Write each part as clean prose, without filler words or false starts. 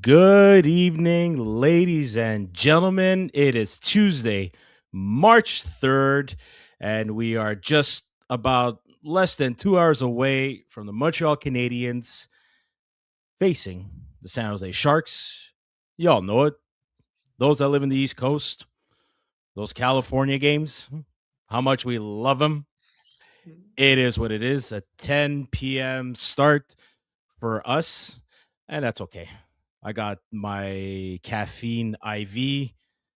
Good evening, ladies and gentlemen. It is Tuesday, March 3rd, and we are just about less than 2 hours away from the Montreal Canadiens facing the San Jose Sharks. Y'all know it. Those that live in the East Coast, those California games, how much we love them. It is what it is. A 10 p.m. start for us, and that's okay. I got my caffeine IV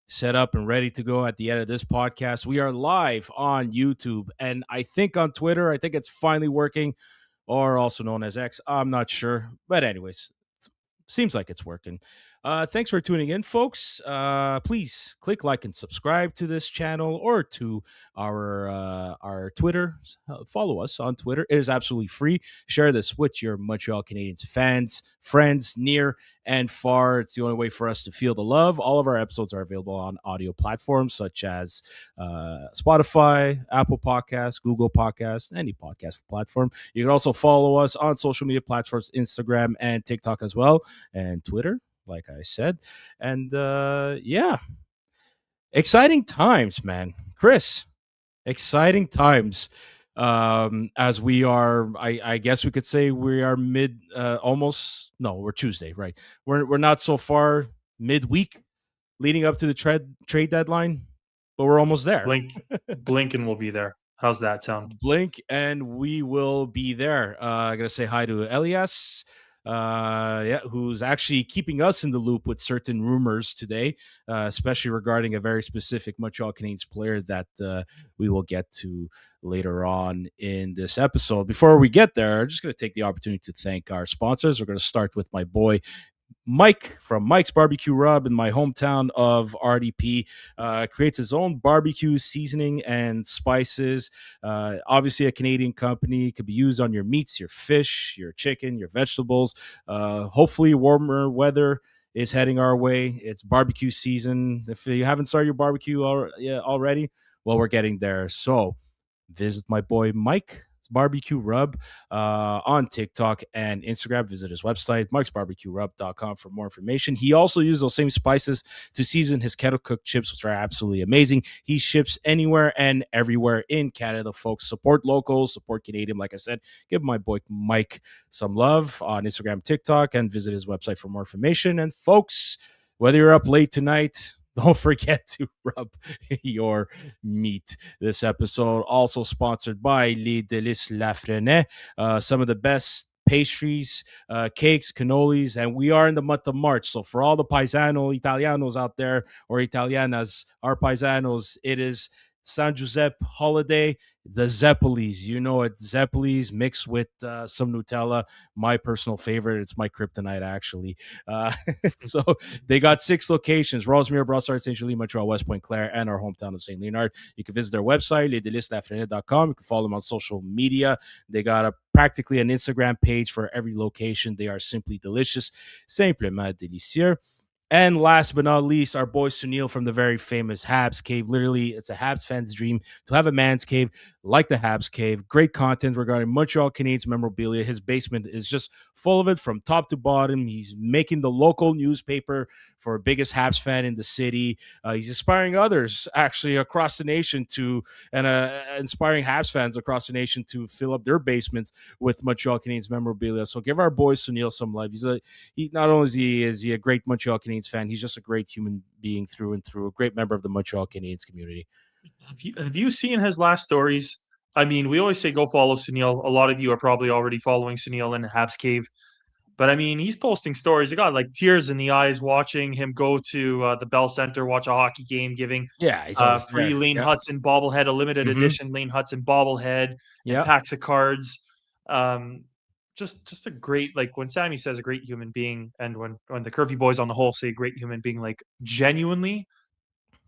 set up and ready to go at the end of this podcast. We are live on YouTube and I think on Twitter. I think it's finally working, or also known as X. I'm not sure. But, anyways, seems like it's working. Thanks for tuning in, folks. Please click like and subscribe to this channel or to our Twitter. Follow us on Twitter. It is absolutely free. Share this with your Montreal Canadiens fans, friends, near and far. It's the only way for us to feel the love. All of our episodes are available on audio platforms such as Spotify, Apple Podcasts, Google Podcasts, any podcast platform. You can also follow us on social media platforms, Instagram and TikTok as well, and Twitter, like I said. And yeah, exciting times, man. Chris, exciting times. As we are, I guess we could say we are almost, no, we're Tuesday, right? We're not so far midweek leading up to the trade deadline, but we're almost there. Blink and we'll be there. How's that sound? Blink and we will be there. I gotta say hi to Elias, who's actually keeping us in the loop with certain rumors today, especially regarding a very specific Montreal Canadiens player that we will get to later on in this episode. Before we get there, I'm just going to take the opportunity to thank our sponsors. We're going to start with my boy Mike from Mike's Barbecue Rub in my hometown of RDP. Creates his own barbecue seasoning and spices. Obviously a Canadian company, could be used on your meats, your fish, your chicken, your vegetables. Hopefully warmer weather is heading our way. It's barbecue season. If you haven't started your barbecue already, well, we're getting there. So visit my boy Mike's Barbecue Rub on TikTok and Instagram. Visit his website, marksbarbecuerub.com, for more information. He also uses those same spices to season his kettle cooked chips, which are absolutely amazing. He ships anywhere and everywhere in Canada, folks. Support locals, support Canadian. Like I said, give my boy Mike some love on Instagram, TikTok, and visit his website for more information. And folks, whether you're up late tonight, don't forget to rub your meat. This episode also sponsored by Les Délices Lafrenière, some of the best pastries, cakes, cannolis, and we are in the month of March. So for all the paisano Italianos out there, or Italianas, our paisanos, it is San Giuseppe holiday. The Zeppelis, you know it, Zeppelis mixed with some Nutella, my personal favorite. It's my kryptonite, actually. So they got 6 locations: Rosemere, Brossard, St. Julie, Montreal, West Point, Clare, and our hometown of St. Leonard. You can visit their website, lesdeliceslafreniere.com. You can follow them on social media. They got practically an Instagram page for every location. They are simply delicious, simplement délicieux. And last but not least, our boy Sunil from the very famous Habs Cave. Literally, it's a Habs fan's dream to have a man's cave like the Habs Cave. Great content regarding Montreal Canadiens memorabilia. His basement is just full of it from top to bottom. He's making the local newspaper for biggest Habs fan in the city. He's inspiring others actually across the nation and inspiring Habs fans across the nation to fill up their basements with Montreal Canadiens memorabilia. So give our boy Sunil some love. Not only is he a great Montreal Canadiens fan, he's just a great human being through and through, a great member of the Montreal Canadiens community. Have you seen his last stories? I mean, we always say go follow Sunil. A lot of you are probably already following Sunil in the Habs Cave. But I mean, he's posting stories. I got like tears in the eyes watching him go to the Bell Center, watch a hockey game, giving he's always free there. Lane Hudson bobblehead, a limited edition Lane Hudson bobblehead, and packs of cards. Just a great, like when Sammy says a great human being, and when the Curfew Boys on the whole say great human being, like genuinely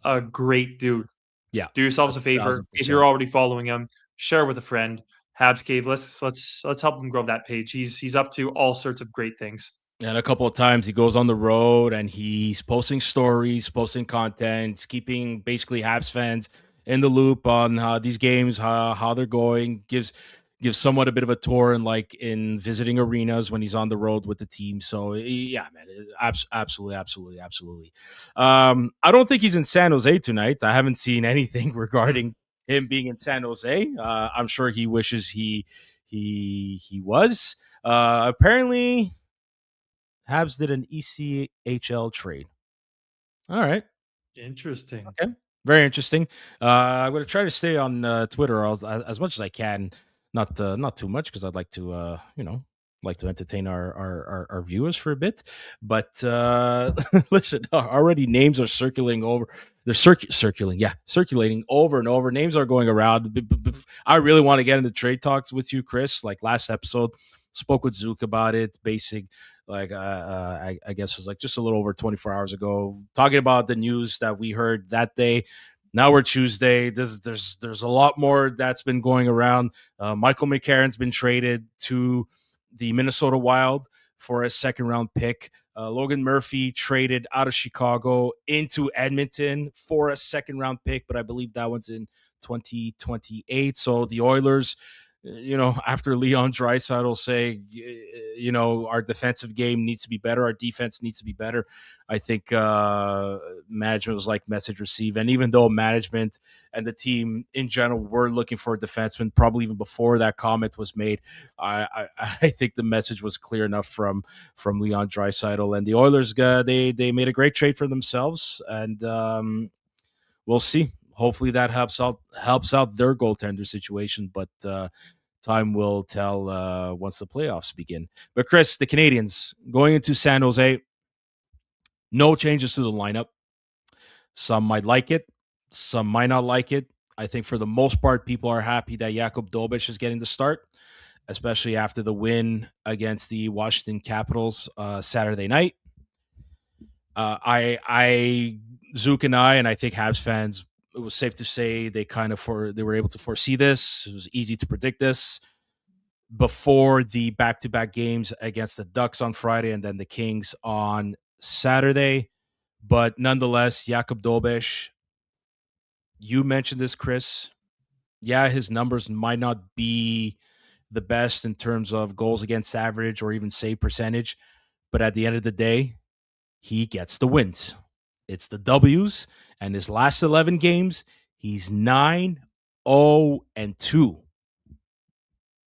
a great dude. Yeah. Do yourselves a favor. 1,000%. If you're already following him, share with a friend. Habs Cave. Let's help him grow that page. He's up to all sorts of great things. And a couple of times he goes on the road and he's posting stories, posting content, keeping basically Habs fans in the loop on these games, how they're going. Gives gives somewhat a bit of a tour and like in visiting arenas when he's on the road with the team. So yeah, man, absolutely, absolutely, absolutely. I don't think he's in San Jose tonight. I haven't seen anything regarding him being in San Jose. I'm sure he wishes he was. Apparently, Habs did an ECHL trade. All right. Interesting. Okay. Very interesting. I'm going to try to stay on Twitter as much as I can, not too much because I'd like to like to entertain our viewers for a bit. But listen, already names are circulating over. They're circulating over and over. Names are going around. I really want to get into trade talks with you, Chris. Like last episode, spoke with Zook about it. Basic like I guess it was like just a little over 24 hours ago, talking about the news that we heard that day. Now we're Tuesday. There's a lot more that's been going around. Michael McCarron's been traded to the Minnesota Wild for a second round pick. Logan Murphy traded out of Chicago into Edmonton for a second round pick, but I believe that one's in 2028. So the Oilers, after Leon Draisaitl say, our defensive game needs to be better, our defense needs to be better. I think management was like message received, and even though management and the team in general were looking for a defenseman, probably even before that comment was made, I think the message was clear enough from Leon Draisaitl, and the Oilers. They made a great trade for themselves, and we'll see. Hopefully that helps out their goaltender situation, but time will tell once the playoffs begin. But Chris, the Canadiens going into San Jose, no changes to the lineup. Some might like it, some might not like it. I think for the most part, people are happy that Jakub Dobes is getting the start, especially after the win against the Washington Capitals Saturday night. Zook and I think Habs fans, it was safe to say they were able to foresee this. It was easy to predict this before the back-to-back games against the Ducks on Friday and then the Kings on Saturday. But nonetheless, Jakub Dobes, you mentioned this, Chris. Yeah, his numbers might not be the best in terms of goals against average or even save percentage, but at the end of the day, he gets the wins. It's the W's, and his last 11 games, he's 9-0-2.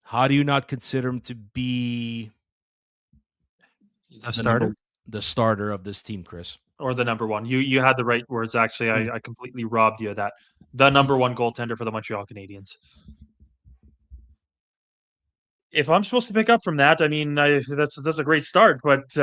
How do you not consider him to be The starter the starter of this team, Chris? or the number one? You had the right words. Actually, Mm. I completely robbed you of that. The number one goaltender for the Montreal Canadiens. If I'm supposed to pick up from that, I mean, that's a great start. But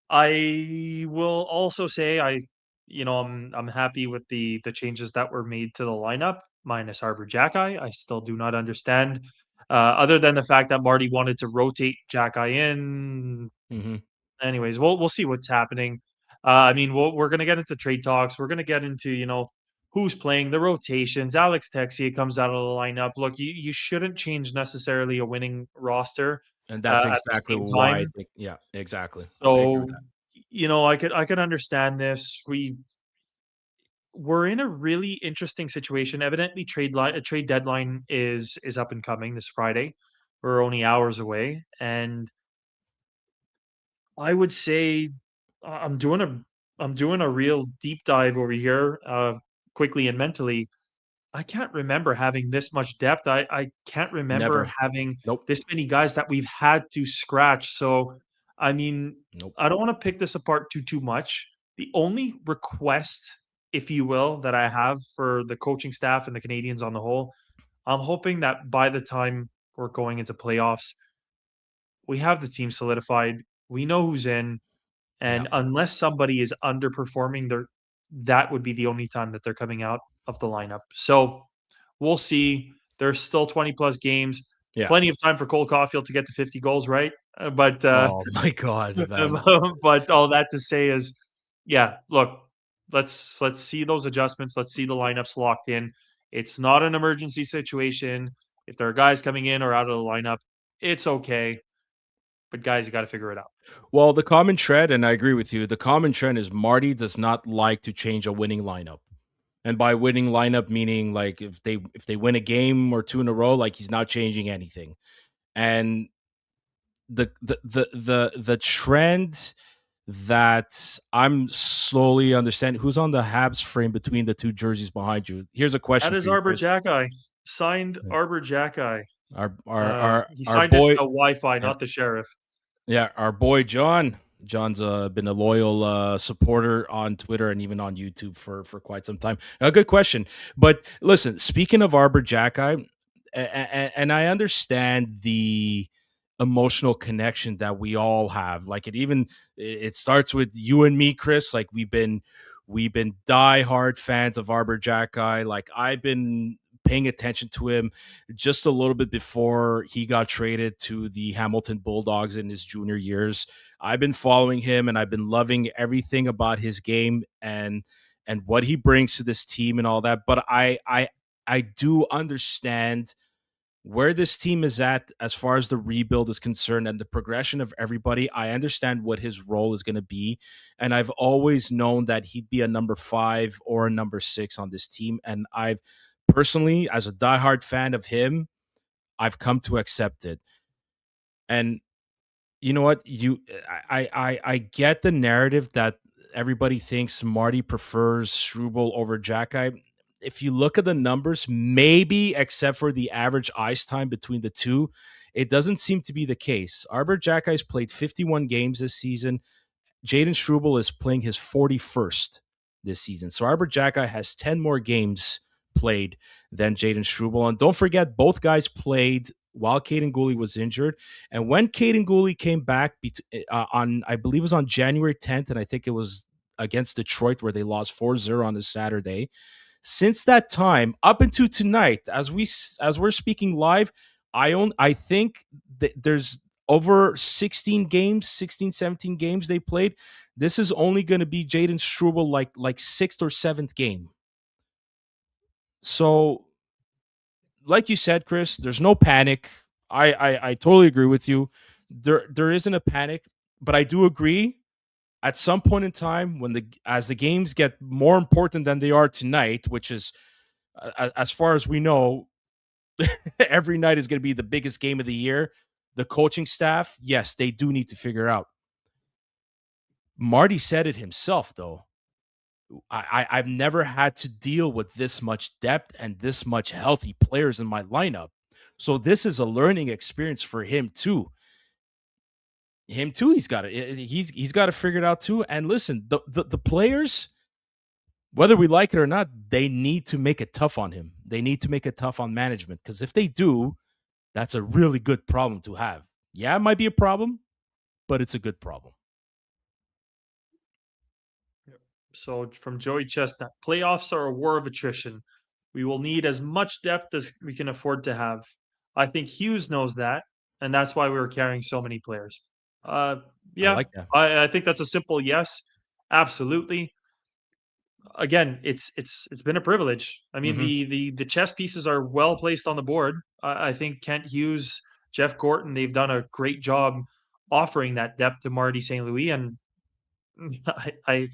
I will also say I'm happy with the changes that were made to the lineup, minus Harbor Jackeye. I still do not understand, other than the fact that Marty wanted to rotate Jackeye in. Mm-hmm. Anyways, we'll see what's happening. I mean, we're gonna get into trade talks. We're gonna get into who's playing, the rotations. Alex Texier comes out of the lineup. Look, you shouldn't change necessarily a winning roster And that's at the exactly same why I time. think, yeah, exactly. I agree with So, that. I could understand this. We're in a really interesting situation. Evidently, a trade deadline is up and coming this Friday. We're only hours away, and I would say I'm doing a real deep dive over here, quickly and mentally. I can't remember having this much depth. I can't remember Never. having Nope. this many guys that we've had to scratch. So, I mean, Nope. I don't want to pick this apart too much. The only request, if you will, that I have for the coaching staff and the Canadians on the whole, I'm hoping that by the time we're going into playoffs, we have the team solidified. We know who's in, Yeah. and unless somebody is underperforming, that would be the only time that they're coming out of the lineup. So we'll see. There's still 20 plus games, Yeah. plenty of time for Cole Caulfield to get to 50 goals, right? But Oh my God, man. but all that to say is, yeah, look, let's see those adjustments. Let's see the lineups locked in. It's not an emergency situation. If there are guys coming in or out of the lineup, it's okay. But guys, you got to figure it out. Well, the common trend, and I agree with you, the common trend is Marty does not like to change a winning lineup. And by winning lineup, meaning like if they win a game or two in a row, like he's not changing anything. And the trend that I'm slowly understanding, who's on the Habs frame between the two jerseys behind you. Here's a That question is for you, Arbor Chris. Jacki. Signed Arbor Jacki. He Our signed it to boy, the Wi-Fi, yeah, not the sheriff. yeah, our boy John. John's been a loyal supporter on Twitter and even on YouTube for quite some time. A good question, but listen. Speaking of Arbor Jacki, and I understand the emotional connection that we all have. Like it starts with you and me, Chris. Like we've been diehard fans of Arbor Jacki. Like I've been paying attention to him just a little bit before he got traded to the Hamilton Bulldogs in his junior years. I've been following him and I've been loving everything about his game and what he brings to this team and all that. But I do understand where this team is at as far as the rebuild is concerned and the progression of everybody. I understand what his role is going to be. And I've always known that he'd be a number 5 or a number 6 on this team. And I've personally, as a diehard fan of him, I've come to accept it. And you know what? I get the narrative that everybody thinks Marty prefers Struble over Jacki. If you look at the numbers, maybe except for the average ice time between the two, it doesn't seem to be the case. Arbor Jacki's played 51 games this season. Jaden Struble is playing his 41st this season. So Arbor Jacki has 10 more games played than Jaden Struble. And don't forget, both guys played while Caden Gooley was injured. And when Caden Gooley came back on, I believe it was on January 10th, and I think it was against Detroit where they lost 4-0 on a Saturday. Since that time, up until tonight, as we're speaking live, I think that there's over 16 games, 16, 17 games they played. This is only going to be Jaden Struble like sixth or seventh game. So, like you said, Chris, there's no panic. I totally agree with you. There isn't a panic, but I do agree at some point in time when the games get more important than they are tonight, which is as far as we know, every night is going to be the biggest game of the year. The coaching staff, yes, they do need to figure out. Marty said it himself, though. I've never had to deal with this much depth and this much healthy players in my lineup. So this is a learning experience for him too. He's got it. He's got to figure it out too. And listen, the players, whether we like it or not, they need to make it tough on him. They need to make it tough on management because if they do, that's a really good problem to have. Yeah, it might be a problem, but it's a good problem. So from Joey Chestnut, playoffs are a war of attrition. We will need as much depth as we can afford to have. I think Hughes knows that, and that's why we were carrying so many players. Uh, I yeah, like that. I think that's a simple yes. Absolutely. Again, it's been a privilege. I mean, Mm-hmm. the chess pieces are well placed on the board. I think Kent Hughes, Jeff Gorton, they've done a great job offering that depth to Marty St. Louis, and I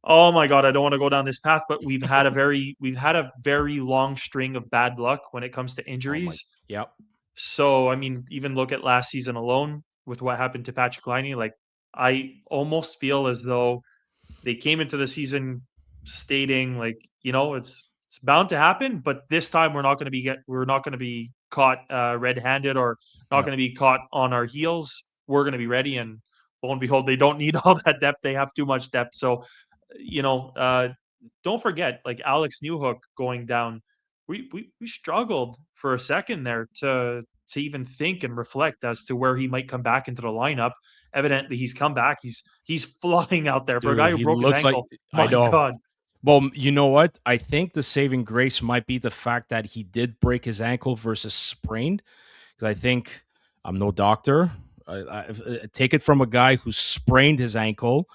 oh my god, I don't want to go down this path, but we've had a very long string of bad luck when it comes to Oh my, injuries. yep. So, I mean, even look at last season alone with what happened to Patrik Laine, like I almost feel as though they came into the season stating like, it's bound to happen, but this time we're not going to be caught red-handed or not Yep. going to be caught on our heels. We're going to be ready, and lo and behold, they don't need all that depth. They have too much depth. So, you know, uh, don't forget like Alex Newhook going down. We struggled for a second there to even think and reflect as to where he might come back into the lineup. Evidently, he's come back. He's flying out there for a guy Dude, who he broke his looks like, ankle. I My know. God. Well, you know what? I think the saving grace might be the fact that he did break his ankle versus sprained. Because I think I'm no doctor. Take it from a guy who sprained his ankle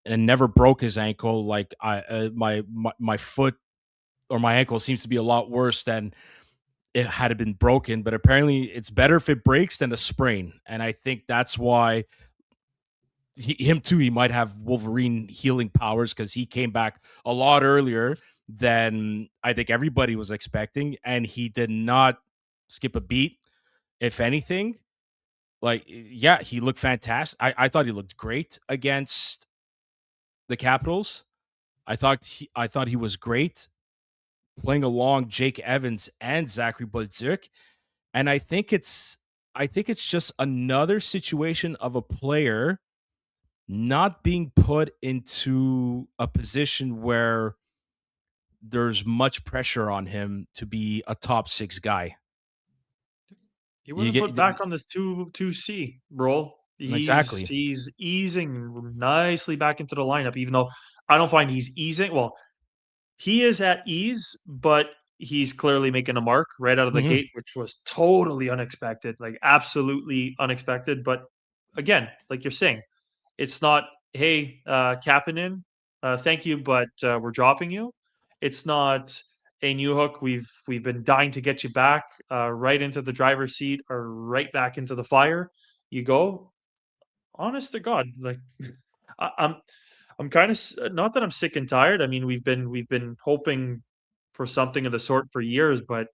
and never broke his ankle. Like my foot or my ankle seems to be a lot worse than it had it been broken. But apparently, it's better if it breaks than a sprain. And I think that's why him too. He might have Wolverine healing powers because he came back a lot earlier than I think everybody was expecting, and he did not skip a beat. If anything, like, yeah, he looked fantastic. I thought he looked great against the Capitals. I thought he was great playing along Jake Evans and Zachary Bolduc. And I think it's just another situation of a player not being put into a position where there's much pressure on him to be a top six guy. He You wasn't put get back on this two C role. exactly. He's easing nicely back into the lineup, even though I don't find he's easing. Well, he is at ease, but he's clearly making a mark right out of the Hmm. gate, which was totally unexpected, like absolutely unexpected. But again, like you're saying, it's not, "Hey, Kapanen, thank you, but, we're dropping you." It's not, "Hey, Newhook, we've been dying to get you back, right into the driver's seat or right back into the fire. You go." Honest to God, like, I I'm kinda not that I'm sick and tired. I mean, we've been hoping for something of the sort for years, but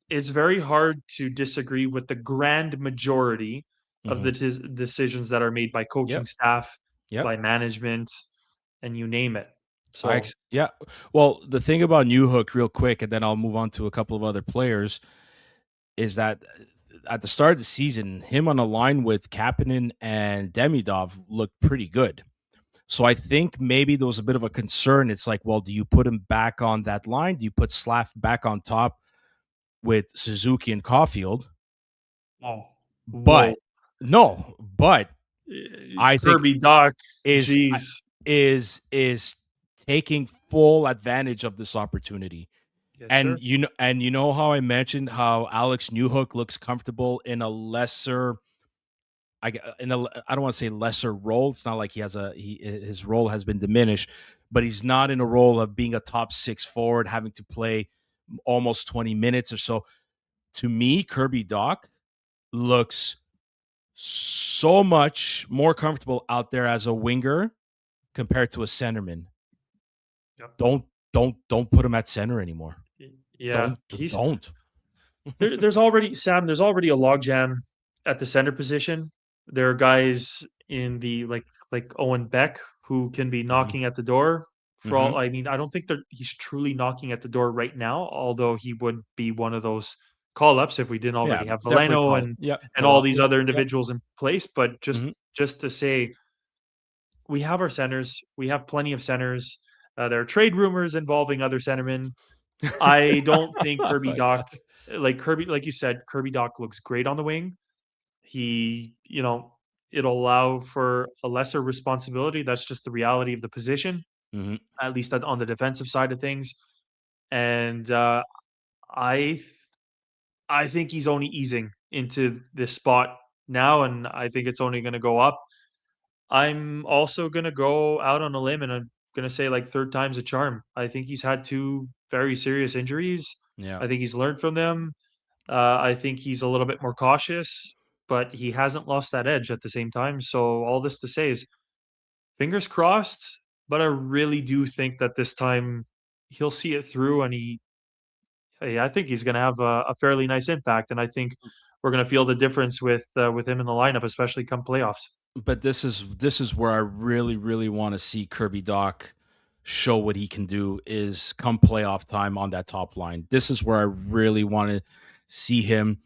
it's very hard to disagree with the grand majority of Hmm. the decisions that are made by coaching Yep. staff, Yep. by management, and you name it. So, Yeah. Well, the thing about New Hook, real quick, and then I'll move on to a couple of other players, is that at the start of the season, him on a line with Kapanen and Demidov looked pretty good. So I think maybe there was a bit of a concern. It's like, well, do you put him back on that line? Do you put Slav back on top with Suzuki and Caulfield? oh, whoa, But no, but I think Kirby Doc, is jeez. is taking full advantage of this opportunity. Yes, sir. And you know how I mentioned how Alex Newhook looks comfortable in a lesser, I don't want to say lesser role. It's not like his role has been diminished, but he's not in a role of being a top six forward, having to play almost 20 minutes or so. To me, Kirby Doc looks so much more comfortable out there as a winger compared to a centerman. Yep. Don't put him at center anymore. Yeah, Don't. there's already Sam, there's already a logjam at the center position. There are guys in the like Owen Beck who can be Hmm. knocking at the door for Hmm. all I mean, I don't think that he's truly knocking at the door right now, although he would be one of those call ups if we didn't Yeah, already have definitely Valeno call it. Yep, and all Palau. these Yep, other yep. individuals in place. But Hmm. just to say, we have our centers, we have plenty of centers. There are trade rumors involving other centermen. I don't think Oh Kirby my Doc, god. like you said, Kirby Doc looks great on the wing. He, it'll allow for a lesser responsibility. That's just the reality of the position, Hmm. at least on the defensive side of things. And I, th- I think he's only easing into this spot now, and I think it's only going to go up. I'm also going to go out on a limb, and I'm going to say like third time's a charm. I think he's had two very serious injuries. Yeah. I think he's learned from them. I think he's a little bit more cautious, but he hasn't lost that edge at the same time. So all this to say is fingers crossed, but I really do think that this time he'll see it through, and hey, I think he's going to have a fairly nice impact, and I think we're going to feel the difference with him in the lineup, especially come playoffs. But this is where I really want to see Kirby Doc show what he can do is come playoff time on that top line. This is where I really want to see him.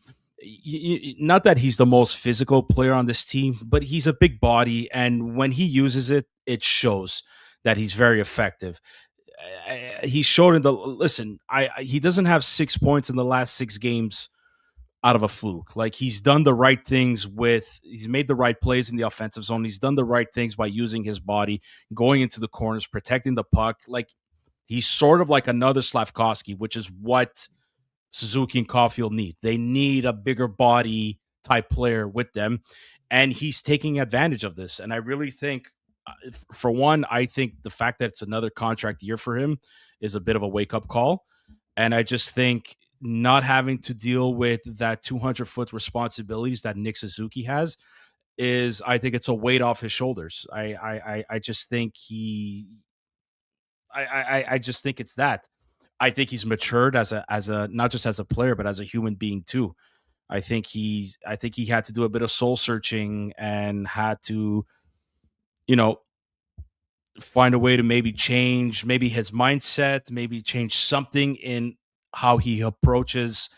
Not that he's the most physical player on this team, but he's a big body, and when he uses it, it shows that he's very effective. He showed in the listen. He doesn't have 6 points in the last 6 games out of a fluke. Like he's made the right plays in the offensive zone. He's done the right things by using his body, going into the corners, protecting the puck. Like he's sort of like another Slavkovsky, which is what Suzuki and Caulfield need. They need a bigger body type player with them, and he's taking advantage of this. And I really think, for one, I think the fact that it's another contract year for him is a bit of a wake up call. And I just think not having to deal with that 200-foot responsibilities that Nick Suzuki has I think it's a weight off his shoulders. I just think I just think it's that. I think he's matured as a not just as a player, but as a human being too. I think he had to do a bit of soul searching and had to, you know, find a way to maybe change maybe his mindset, maybe change something in how he approaches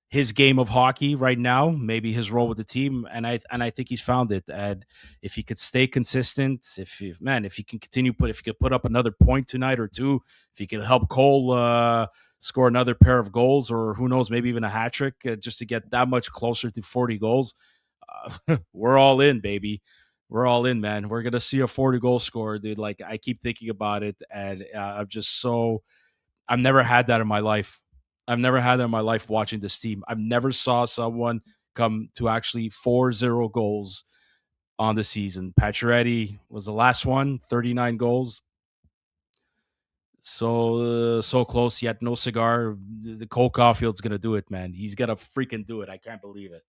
his game of hockey right now, maybe his role with the team, and I think he's found it. And if he could stay consistent, if he can continue if he could put up another point tonight or two, if he could help Cole score another pair of goals, or who knows, maybe even a hat trick, just to get that much closer to 40 goals, we're all in, baby. We're all in, man. We're gonna see a 40 goal score, dude. Like I keep thinking about it, and I'm just so I've never had that in my life. I've never had that in my life watching this team. I've never saw someone come to actually 4-0 goals on the season. Pacioretty was the last one, 39 goals. So close yet no cigar. The Cole Caulfield's gonna do it, man. He's gonna freaking do it. I can't believe it.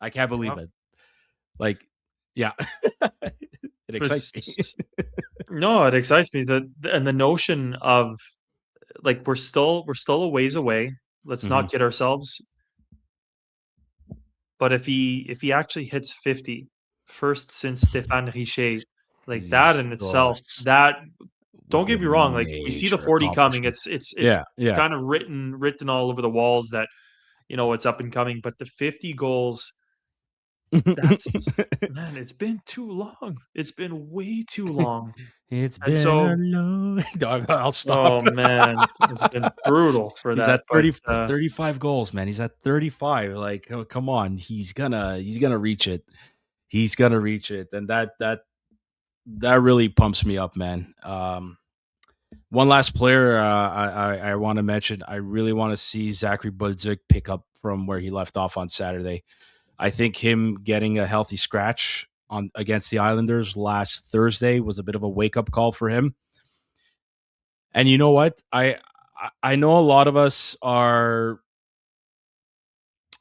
I can't believe Yep. it. Like, yeah, it excites me. It's no, it excites me that and the notion of like we're still a ways away. Let's Mhm. not kid ourselves. But if he actually hits 50, first since Stéphane Richer, like that in itself, Jesus that would don't be get a me wrong, like we see the major 40 coming. accomplishment. It's Yeah, it's yeah. kind of written all over the walls that it's up and coming. But the 50 goals, that's man, it's been too long. It's been way too long. It's And been a so, long Dog, I'll oh stop. man, it's been brutal for He's that. at But 35 goals, man. He's at 35. Like, oh, come on. He's gonna reach it. He's gonna reach it. And that really pumps me up, man. One last player I want to mention. I really want to see Zachary Bolduc pick up from where he left off on Saturday. I think him getting a healthy scratch on against the Islanders last Thursday was a bit of a wake up call for him. And you know what? I know a lot of us are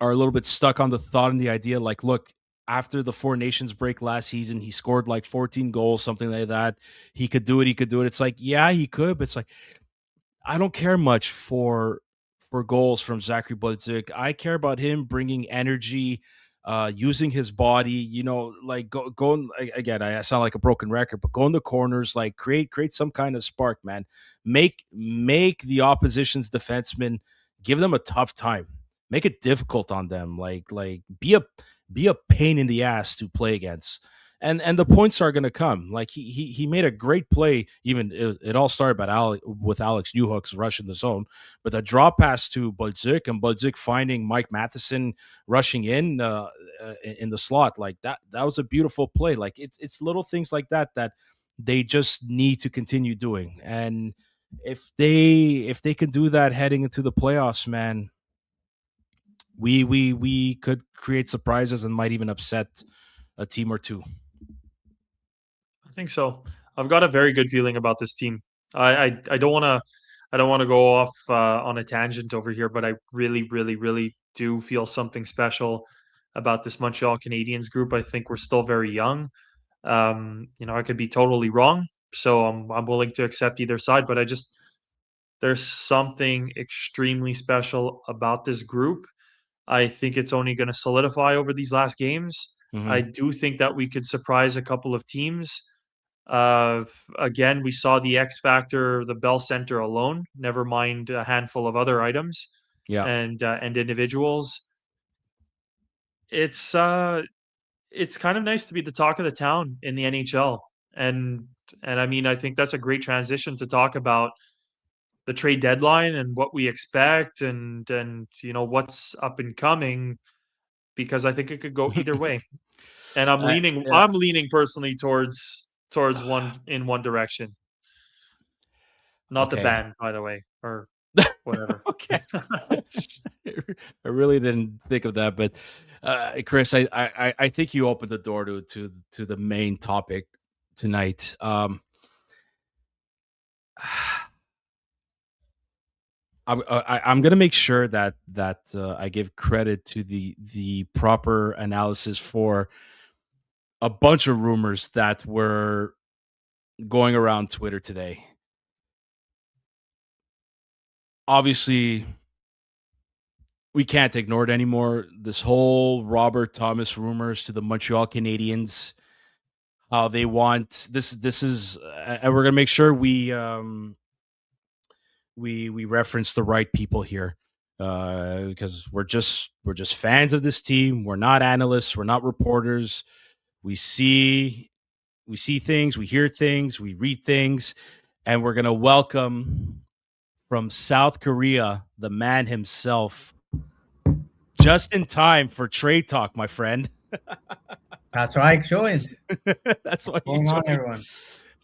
a little bit stuck on the thought and the idea like, look, after the Four Nations break last season, he scored like 14 goals, something like that. He could do it. He could do it. It's like, yeah, he could, but it's like I don't care much for goals from Zachary Bolduc. I care about him bringing energy, using his body. Like going again. I sound like a broken record, but go in the corners, like create some kind of spark, man. Make the opposition's defensemen give them a tough time. Make it difficult on them. Like be a pain in the ass to play against, and the points are going to come. Like he made a great play. Even it all started with Alex Newhook's rush in the zone, but the drop pass to Bolduc and Bolduc finding Mike Matheson rushing in the slot, like that was a beautiful play. Like it's little things like that they just need to continue doing. And if they can do that heading into the playoffs, man, we could create surprises and might even upset a team or two. I think so. I've got a very good feeling about this team. I don't want to go off on a tangent over here, but I really, really, really do feel something special about this Montreal Canadiens group. I think we're still very young. I could be totally wrong, so I'm willing to accept either side. But there's something extremely special about this group. I think it's only going to solidify over these last games. I Hmm. do think that we could surprise a couple of teams. Again, we saw the X factor, the Bell Center alone. Never mind a handful of other items Yeah. and individuals. It's kind of nice to be the talk of the town in the NHL, and I mean I think that's a great transition to talk about the trade deadline and what we expect and what's up and coming because I think it could go either way. And I'm leaning Yeah. I'm leaning personally towards one direction. Not the Okay. band, by the way, or whatever. Okay. I really didn't think of that, but Chris, I think you opened the door to the main topic tonight. I'm gonna make sure that I give credit to the proper analysis for a bunch of rumors that were going around Twitter today. obviously we can't ignore it anymore. This whole Robert Thomas rumors to the Montreal Canadiens, how they want this. This is, and we're gonna make sure we reference the right people here, because we're just fans of this team. We're not analysts. We're not reporters. We see things. We hear things. We read things, and we're gonna welcome from South Korea the man himself, just in time for trade talk, my friend. That's why I joined. That's why you What's going on, joined. everyone?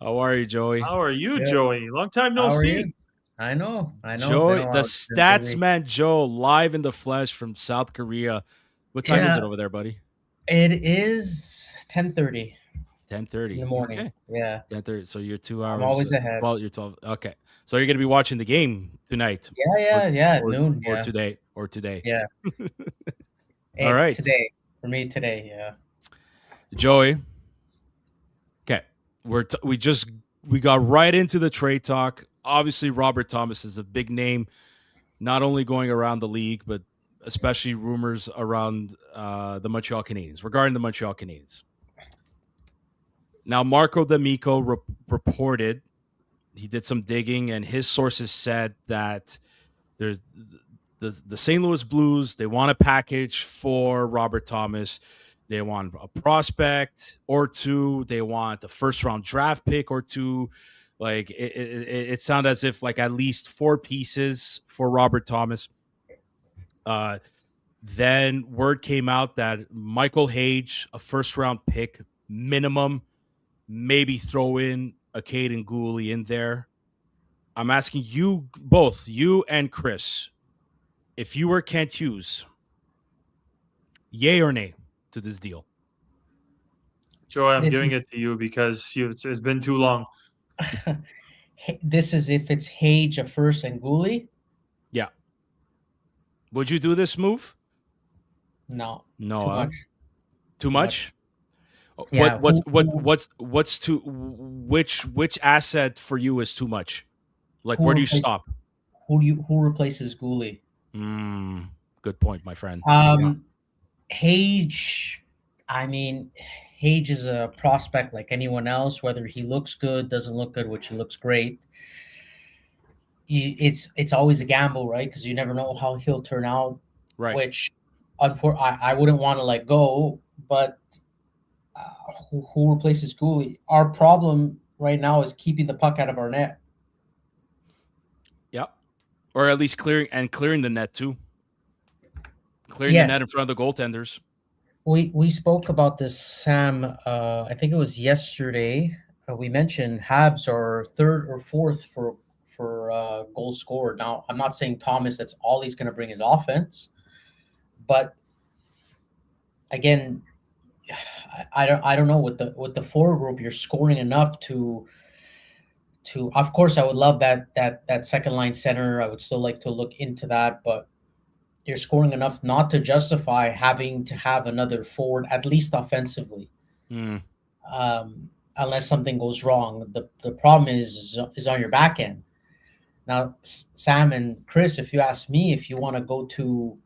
How are you, Joey? How are you, Good. Joey? Long time no How are see. you? I know. Joey, Been a the while. stats man, Joe, live in the flesh from South Korea. What time is it over there, buddy? It is 10:30 10:30 in the morning. Okay. Yeah. 10:30. So you're 2 hours. I'm always ahead. 12. You're 12. Okay. So you're gonna be watching the game tonight. Yeah. Or, Noon. Or Yeah. today. Yeah. All right. Today. For me, today. Yeah. Joey. Okay. We got right into the trade talk. Obviously, Robert Thomas is a big name, not only going around the league, but especially rumors around the Montreal Canadiens, regarding the Montreal Canadiens. Now, Marco D'Amico reported, he did some digging, and his sources said that there's the St. Louis Blues, they want a package for Robert Thomas. They want a prospect or two. They want a first-round draft pick or two. Like, it sounded as if like at least 4 pieces for Robert Thomas. Then word came out that Michael Hage, a first-round pick minimum, maybe throw in a Caden Gooley in there. I'm asking you both, you and Chris, if you were Kent Hughes, yay or nay to this deal? Joey, I'm giving it to you because it's been too long. This is if it's Hage, a first, and Gooley? Yeah. Would you do this move? No. Too much. Too much? Yeah, which asset for you is too much? Like, where do you stop? Who replaces Gooley? Good point, my friend. Hage, I mean, Hage is a prospect like anyone else, whether he looks good, doesn't look good, which he looks great. It's always a gamble, right? Because you never know how he'll turn out. Right. Which, I wouldn't want to let go, but who replaces Gooley? Our problem right now is keeping the puck out of our net. Yeah. Or at least clearing the net too. Clearing the net in front of the goaltenders. We spoke about this, Sam. I think it was yesterday. We mentioned Habs are 3rd or 4th for goals scored. Now, I'm not saying Thomas, that's all he's going to bring is offense, but again, I don't know, with the forward group, you're scoring enough to. Of course, I would love that second line center. I would still like to look into that, but you're scoring enough not to justify having to have another forward, at least offensively. Unless something goes wrong. The problem is on your back end. Now, Sam and Chris, if you ask me, if you want to go to,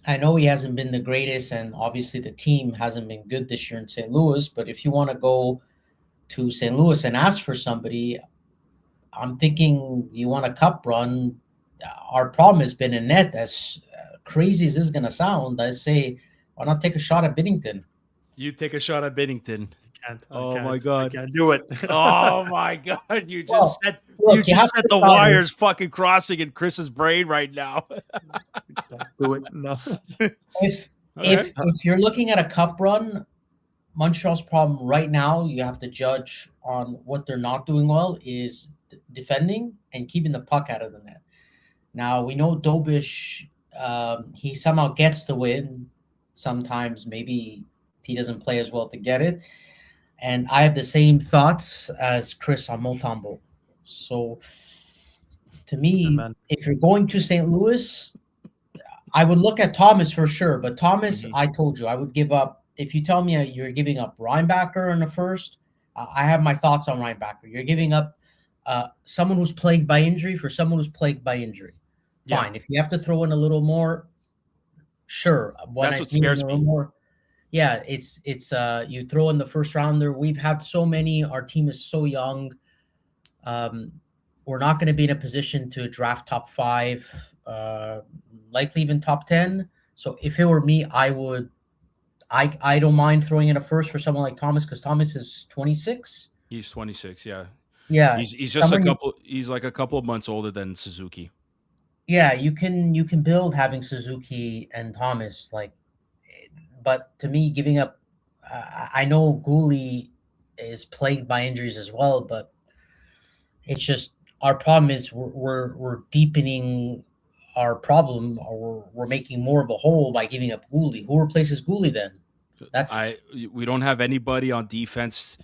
I know he hasn't been the greatest, and obviously the team hasn't been good this year in St. Louis, but if you want to go to St. Louis and ask for somebody, I'm thinking you want a cup run. Our problem has been in net. As crazy as this is going to sound, I say, why not take a shot at Binnington? You take a shot at Binnington. My God. I can't do it. Oh my God. You just set the wires fucking crossing in Chris's brain right now. Can't do it. No. If you're looking at a cup run, Montreal's problem right now, you have to judge on what they're not doing well is defending and keeping the puck out of the net. Now, we know Dobes, he somehow gets the win. Sometimes maybe he doesn't play as well to get it. And I have the same thoughts as Chris on Montembeault. So, to me, if you're going to St. Louis, I would look at Thomas for sure. But Thomas, I told you, I would give up. If you tell me you're giving up Reinbacher in the first, I have my thoughts on Reinbacher. You're giving up someone who's plagued by injury for someone who's plagued by injury. Fine. Yeah. If you have to throw in a little more, sure. When That's I what mean a scares little me. more, yeah, it's you throw in the first rounder. We've had so many. Our team is so young. Um, we're not going to be in a position to draft top 5, likely even top 10. So if it were me, I would. I don't mind throwing in a first for someone like Thomas because Thomas is 26. He's 26. Yeah. Yeah, He's just a someone couple. He's like a couple of months older than Suzuki. yeah, you can build having Suzuki and Thomas like, but to me, giving up. I know Gooley is plagued by injuries as well, but it's just our problem is we're deepening our problem, or we're making more of a hole by giving up Gooley. Who replaces Gooley then? That's We don't have anybody on defense,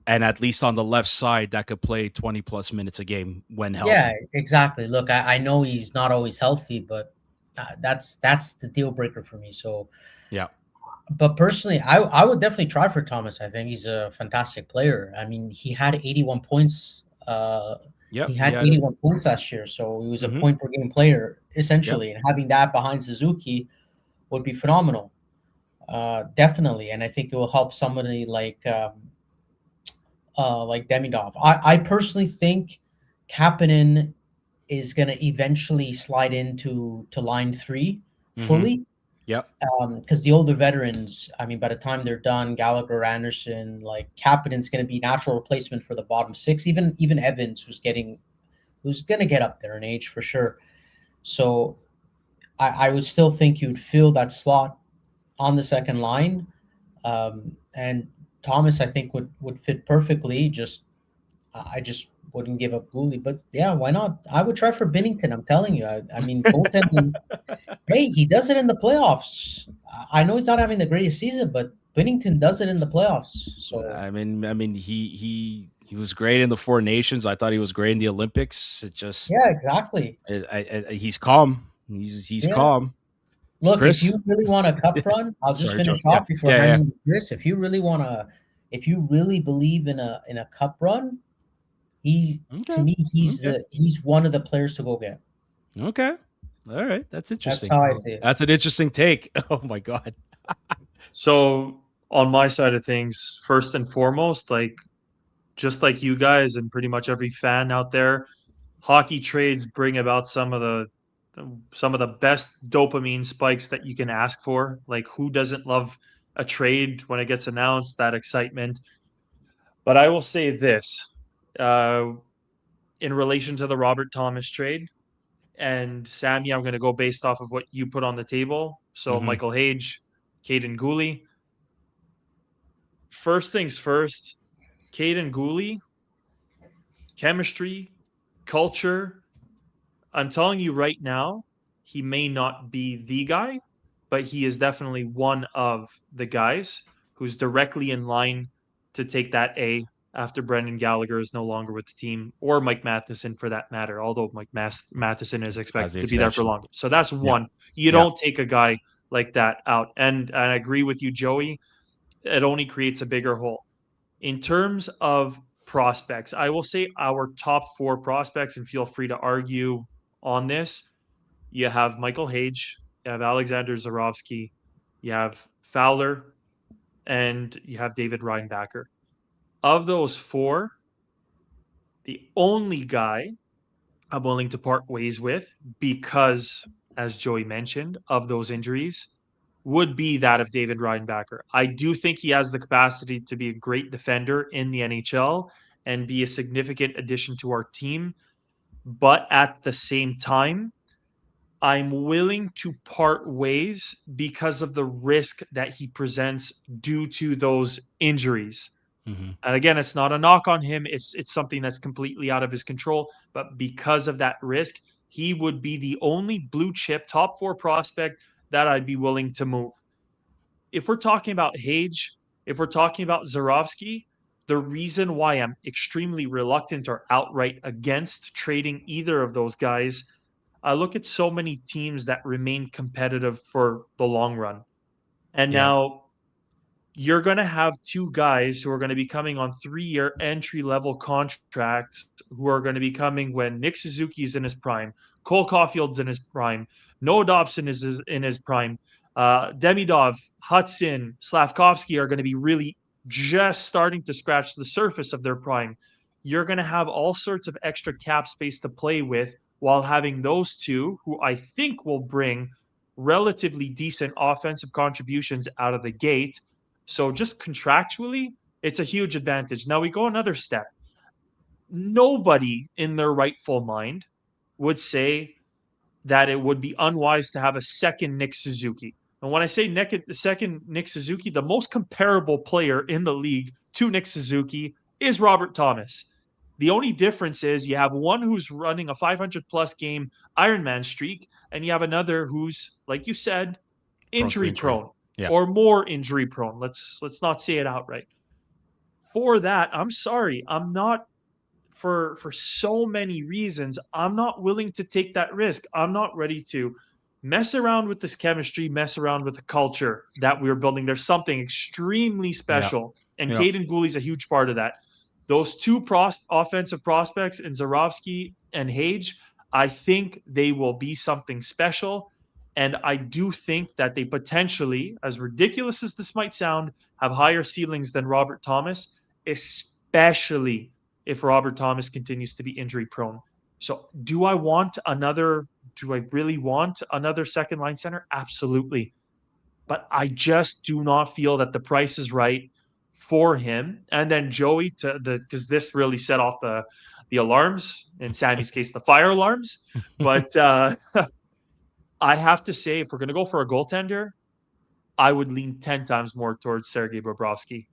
and at least on the left side, that could play 20 plus minutes a game when yeah, healthy. exactly. Look, I know he's not always healthy, but that's the deal breaker for me. So, Yeah. but personally, I would definitely try for Thomas. I think he's a fantastic player. I mean, he had 81 points. He Yep. He had had it. 81 points last year, so he was a Mm-hmm. point per game player Yep. essentially, and having that behind Suzuki would be phenomenal. Definitely, and I think it will help somebody like Demidov. I personally think Kapanen is going to eventually slide into line 3 Mm-hmm. fully. Yep. Because the older veterans, I mean, by the time they're done, Gallagher, Anderson, like Kapanen's going to be natural replacement for the bottom 6. Even Evans, who's going to get up there in age for sure. So I would still think you'd fill that slot on the second line, and Thomas I think would fit perfectly. I just wouldn't give up Gooley, but yeah, why not? I would try for Binnington. I'm telling you. I mean, goaltending. Hey, he does it in the playoffs. I know he's not having the greatest season, but Binnington does it in the playoffs. So He was great in the Four Nations. I thought he was great in the Olympics. It just, yeah, exactly. he's calm. He's Yeah. calm. Look, if Chris, you really want a cup run, I'll just sorry, Joe. finish Yeah, off before yeah, yeah. handing to Chris. If you really believe in a cup run, to Okay, me okay, he's one of the players to go get. okay. All right, that's That's interesting. how I see it. That's an interesting take. Oh my god. So on my side of things, first and foremost, like just like you guys and pretty much every fan out there, hockey trades bring about some of the best dopamine spikes that you can ask for. Like who doesn't love a trade when it gets announced, that excitement? But I will say this, uh, in relation to the Robert Thomas trade, and Sammy, I'm going to go based off of what you put on the table. So Mm-hmm. Michael Hage, Caden Gooley. First things first, Caden Gooley, chemistry, culture. I'm telling you right now, he may not be the guy, but he is definitely one of the guys who's directly in line to take that A after Brendan Gallagher is no longer with the team, or Mike Matheson for that matter, although Matheson is As expected the to be there for extension. longer. So that's Yeah, one. You yeah, don't take a guy like that out. And I agree with you, Joey. It only creates a bigger hole. In terms of prospects, I will say our top 4 prospects, and feel free to argue on this. You have Michael Hage, you have Alexander Zarovsky, you have Fowler, and you have David Reinbacher. Of those 4, the only guy I'm willing to part ways with, because, as Joey mentioned, of those injuries, would be that of David Reinbacher. I do think he has the capacity to be a great defender in the NHL and be a significant addition to our team. But at the same time, I'm willing to part ways because of the risk that he presents due to those injuries. mm-hmm. And again, it's not a knock on him. It's something that's completely out of his control. But because of that risk, he would be the only blue chip top 4 prospect that I'd be willing to move. If we're talking about Hage, if we're talking about Zarovsky, the reason why I'm extremely reluctant or outright against trading either of those guys, I look at so many teams that remain competitive for the long run. And Yeah, now you're going to have two guys who are going to be coming on 3-year entry-level contracts who are going to be coming when Nick Suzuki's in his prime, Cole Caulfield's in his prime, Noah Dobson is in his prime, Demidov, Hudson, Slavkovsky are going to be really just starting to scratch the surface of their prime. You're going to have all sorts of extra cap space to play with while having those two, who I think will bring relatively decent offensive contributions out of the gate. So just contractually, it's a huge advantage. Now we go another step. Nobody in their rightful mind would say that it would be unwise to have a second Nick Suzuki. And when I say second Nick Suzuki, the most comparable player in the league to Nick Suzuki is Robert Thomas. The only difference is you have one who's running a 500 plus game Ironman streak, and you have another who's, like you said, injury prone. Yeah. Or more injury prone. Let's not say it outright. For that, I'm sorry, I'm not for so many reasons. I'm not willing to take that risk. I'm not ready to mess around with this chemistry, mess around with the culture that we're building. There's something extremely special, and Caden Gooley's a huge part of that. Those two offensive prospects in Zarovsky and Hage, I think they will be something special. And I do think that they potentially, as ridiculous as this might sound, have higher ceilings than Robert Thomas, especially if Robert Thomas continues to be injury prone. So do I really want another second line center? Absolutely. But I just do not feel that the price is right for him. And then Joey, because this really set off the alarms, in Sammy's case, the fire alarms. But I have to say, if we're going to go for a goaltender, I would lean 10 times more towards Sergei Bobrovsky.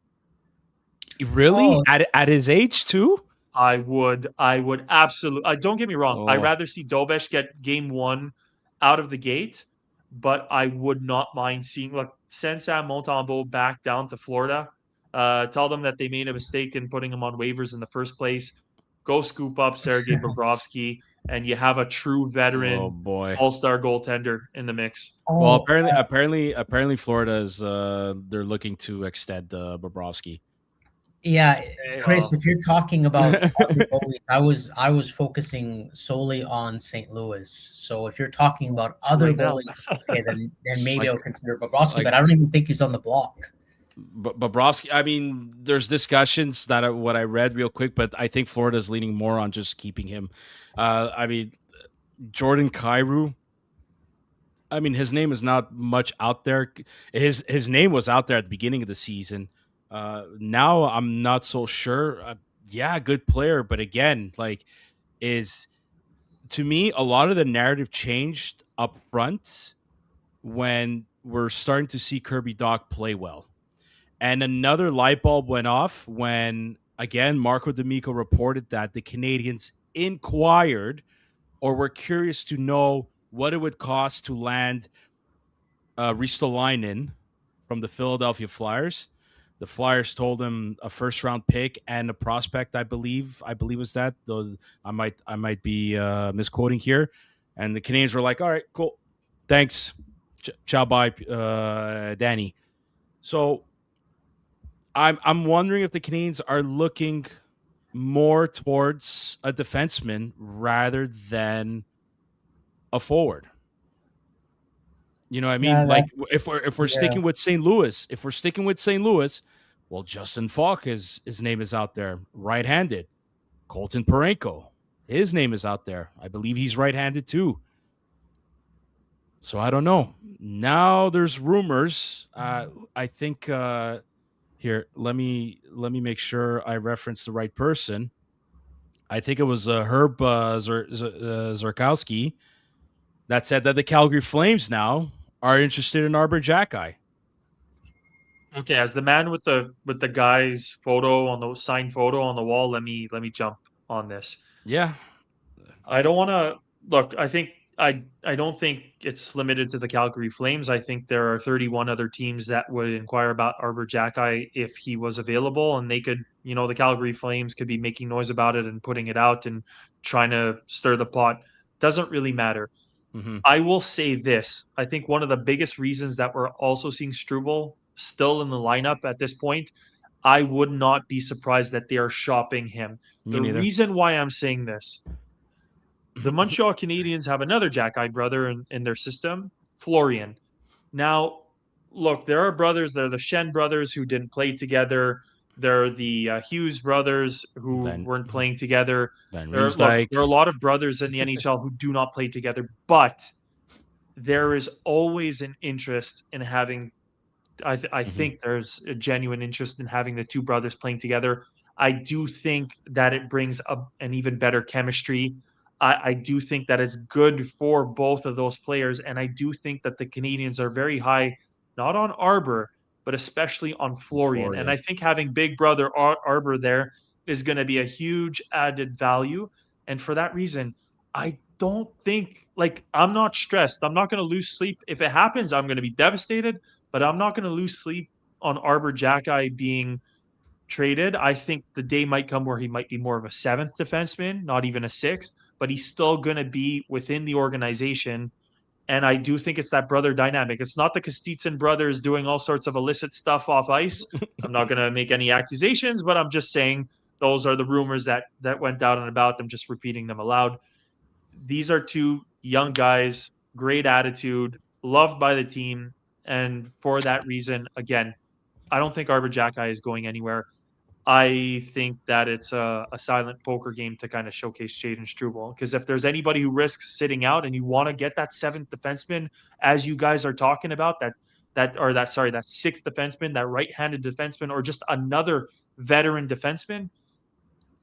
Really? At his age too? I would absolutely. Don't get me wrong. I'd rather see Dobes get game one out of the gate, but I would not mind seeing. Look, send Sam Montembeault back down to Florida. Tell them that they made a mistake in putting him on waivers in the first place. Go scoop up Sergei Bobrovsky, and you have a true veteran, all-star goaltender in the mix. Well, apparently, Florida is they're looking to extend Bobrovsky. Yeah, Chris, if you're talking about goalies, I was focusing solely on St. Louis. So if you're talking about other goalies, okay, then maybe I'll consider Bobrovsky, but I don't even think he's on the block. Bobrovsky, I mean, there's discussions that what I read real quick, but I think Florida's leaning more on just keeping him. I mean, Jordan Kyrou, I mean, his name is not much out there. His name was out there at the beginning of the season. Now I'm not so sure. Yeah, good player, but again, to me, a lot of the narrative changed up front when we're starting to see Kirby Dach play well. And another light bulb went off when, again, Marco D'Amico reported that the Canadiens inquired or were curious to know what it would cost to land Ristolainen from the Philadelphia Flyers. The Flyers told him a first-round pick and a prospect, I believe was that. Though I might be misquoting here. And the Canadiens were like, all right, cool. Thanks. Ciao, bye, Danny. So I'm wondering if the Canadiens are looking more towards a defenseman rather than a forward. You know what I mean? Yeah, if we're sticking with St. Louis, well, Justin Falk, his name is out there, right-handed. Colton Parayko, his name is out there. I believe he's right-handed too. So I don't know. Now there's rumors. I think here, let me make sure I reference the right person. I think it was Herb Zarkowski that said that the Calgary Flames now are interested in Arbor Xhekaj. Okay, as the man with the guy's photo on the signed photo on the wall, let me jump on this. Yeah. I don't want to look. I don't think it's limited to the Calgary Flames. I think there are 31 other teams that would inquire about Arbor Xhekaj if he was available, and they could, the Calgary Flames could be making noise about it and putting it out and trying to stir the pot. Doesn't really matter. Mm-hmm. I will say this. I think one of the biggest reasons that we're also seeing Struble still in the lineup at this point, I would not be surprised that they are shopping him. Me The neither. reason why I'm saying this, the Montreal Canadiens have another Jack-eyed brother in their system, Florian. Now, look, there are brothers. They're the Shen brothers who didn't play together. They're the Hughes brothers who Then weren't playing together. Van There, look, Riemsdyk. there are a lot of brothers in the NHL who do not play together, but there is always an interest in having I think there's a genuine interest in having the two brothers playing together. I do think that it brings an even better chemistry. I do think that it's good for both of those players, and I do think that the Canadians are very high, not on Arbor, but especially on Florian. And I Florian. think having Big Brother Arbor there is going to be a huge added value. And for that reason, I don't think I'm not stressed. I'm not going to lose sleep. If it happens, I'm going to be devastated, but I'm not going to lose sleep on Arbor Jackeye being traded. I think the day might come where he might be more of a seventh defenseman, not even a sixth, but he's still going to be within the organization. And I do think it's that brother dynamic. It's not the Kostitsyn brothers doing all sorts of illicit stuff off ice. I'm not going to make any accusations, but I'm just saying those are the rumors that went out and about. I'm just repeating them aloud. These are two young guys, great attitude, loved by the team. And for that reason, again, I don't think Arbor Jackeye is going anywhere. I think that it's a silent poker game to kind of showcase Jaden Struble. Because if there's anybody who risks sitting out and you want to get that seventh defenseman, as you guys are talking about, that sixth defenseman, that right-handed defenseman, or just another veteran defenseman,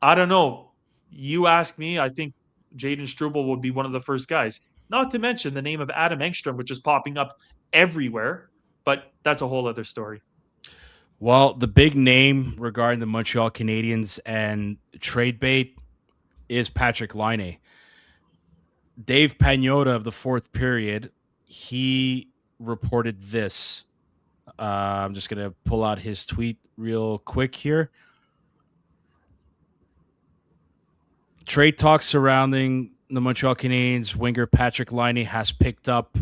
I don't know. You ask me, I think Jaden Struble would be one of the first guys. Not to mention the name of Adam Engstrom, which is popping up everywhere, but that's a whole other story. Well, the big name regarding the Montreal Canadiens and trade bait is Patrik Laine. Dave Pagnotta of the fourth period, he reported this. I'm just going to pull out his tweet real quick here. Trade talks surrounding the Montreal Canadiens winger Patrik Laine has picked up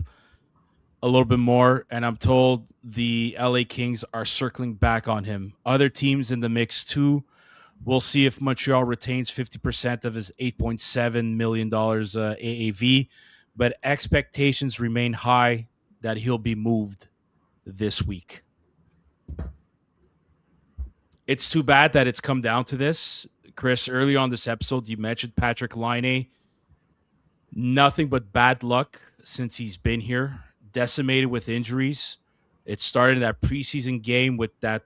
a little bit more, and I'm told the LA Kings are circling back on him. Other teams in the mix too. We'll see if Montreal retains 50% of his $8.7 million AAV, but expectations remain high that he'll be moved this week. It's too bad that it's come down to this. Chris, early on this episode, you mentioned Patrik Laine. Nothing but bad luck since he's been here. Decimated with injuries. It started in that preseason game with that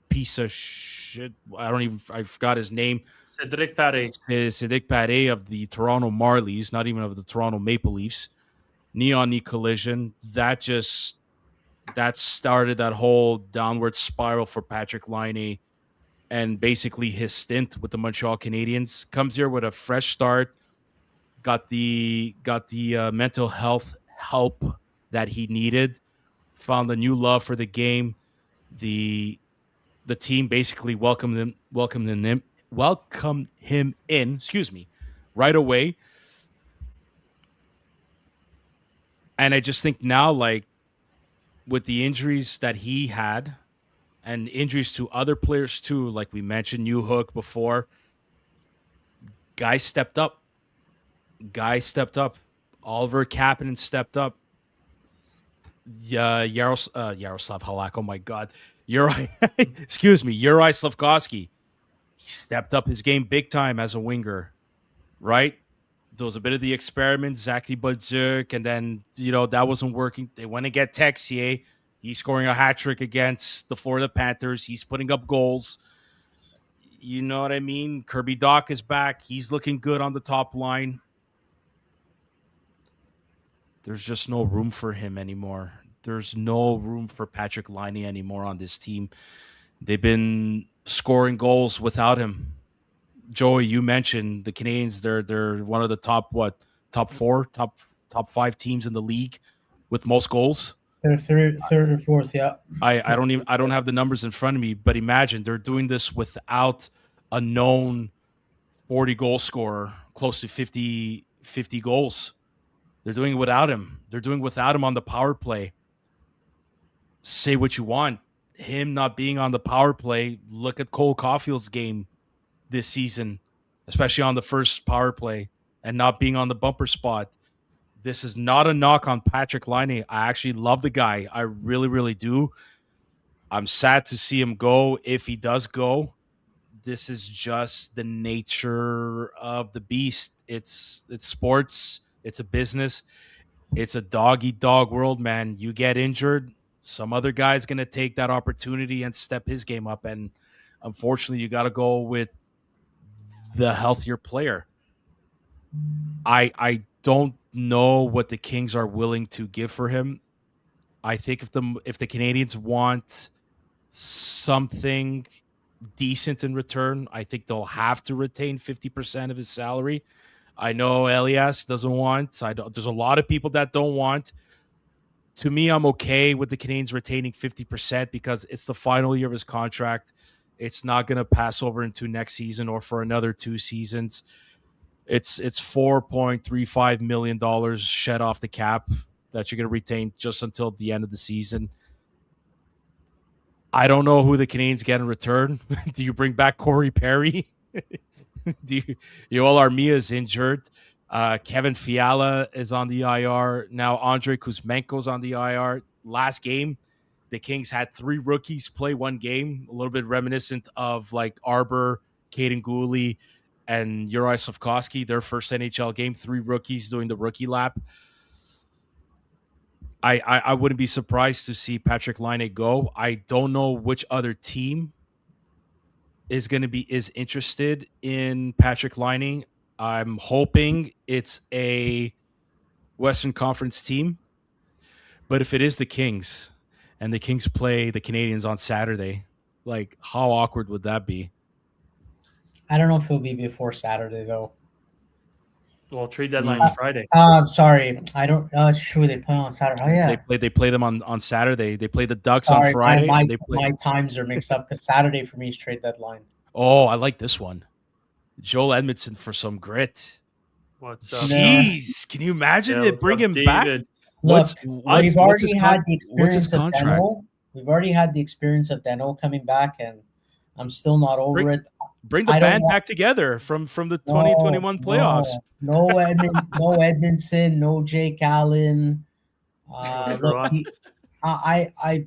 piece of shit. I forgot his name. Cedric Paré. Cedric Paré of the Toronto Marlies, not even of the Toronto Maple Leafs. Knee-on-knee collision. That started that whole downward spiral for Patrik Laine and basically his stint with the Montreal Canadiens. Comes here with a fresh start. Got the mental health help that he needed. Found a new love for the game. The team basically welcomed him in, right away. And I just think now, like, with the injuries that he had and injuries to other players too, like we mentioned, New Hook before, guys stepped up. Oliver Kapanen stepped up. Yaroslav Halak. Oh my God, Juraj Slafkovsky. He stepped up his game big time as a winger, right? There was a bit of the experiment, Zachary Bolduc, and then that wasn't working. They went to get Texier. He's scoring a hat trick against the Florida Panthers. He's putting up goals. You know what I mean? Kirby Dach is back. He's looking good on the top line. There's just no room for him anymore. There's no room for Patrik Laine anymore on this team. They've been scoring goals without him. Joey, you mentioned the Canadiens. They're one of the top five teams in the league with most goals. They're third or fourth, yeah. I don't have the numbers in front of me, but imagine they're doing this without a known 40 goal scorer, close to 50 goals. They're doing it without him. They're doing it without him on the power play. Say what you want. him not being on the power play, look at Cole Caulfield's game this season, especially on the first power play and not being on the bumper spot. This is not a knock on Patrik Laine. I actually love the guy. I really, really do. I'm sad to see him go if he does go. This is just the nature of the beast. It's sports. It's a business. It's a dog eat dog world, man. You get injured, some other guy's gonna take that opportunity and step his game up. And unfortunately, you got to go with the healthier player. I don't know what the Kings are willing to give for him. I think if the Canadiens want something decent in return, I think they'll have to retain 50% of his salary. I know Elias doesn't want. There's a lot of people that don't want. To me, I'm okay with the Canadiens retaining 50% because it's the final year of his contract. It's not going to pass over into next season or for another 2 seasons. It's $4.35 million shed off the cap that you're going to retain just until the end of the season. I don't know who the Canadiens get in return. Do you bring back Corey Perry? Do Yoel Armia is injured. Kevin Fiala is on the IR. Now Andrei Kuzmenko's on the IR. Last game, the Kings had 3 rookies play one game, a little bit reminiscent of like Arbor, Caden Gooley, and Uri Slafkovsky, their first NHL game, 3 rookies doing the rookie lap. I wouldn't be surprised to see Patrik Laine go. I don't know which other team is interested in Patrik Laine. I'm hoping it's a Western Conference team. But if it is the Kings and the Kings play the Canadiens on Saturday, like how awkward would that be? I don't know if it'll be before Saturday though. Well, trade deadline's Friday. Sorry, I don't. Sure, they play on Saturday. Oh yeah, they play them on Saturday. They play the Ducks sorry, on Friday. My times are mixed up because Saturday for me is trade deadline. Oh, I like this one. Joel Edmondson for some grit. What's up? Jeez, can you imagine it? Bring him back. Look, we've already had the experience of Deno. We've already had the experience of Deno coming back, and I'm still not over it. Bring the band back together from the 2021 playoffs. No Edmondson, no Jake Allen. Look, I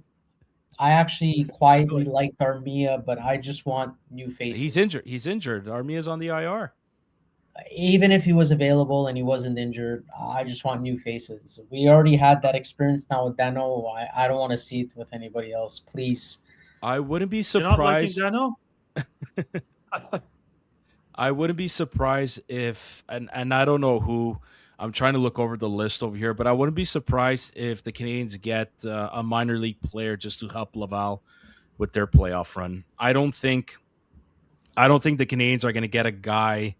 actually quietly liked Armia, but I just want new faces. He's injured. Armia's on the IR. Even if he was available and he wasn't injured, I just want new faces. We already had that experience now with Dano. I don't want to see it with anybody else. Please. I wouldn't be surprised. You're not liking Dano? I wouldn't be surprised if, and I don't know who, I'm trying to look over the list over here, but I wouldn't be surprised if the Canadiens get a minor league player just to help Laval with their playoff run. I don't think the Canadiens are going to get a guy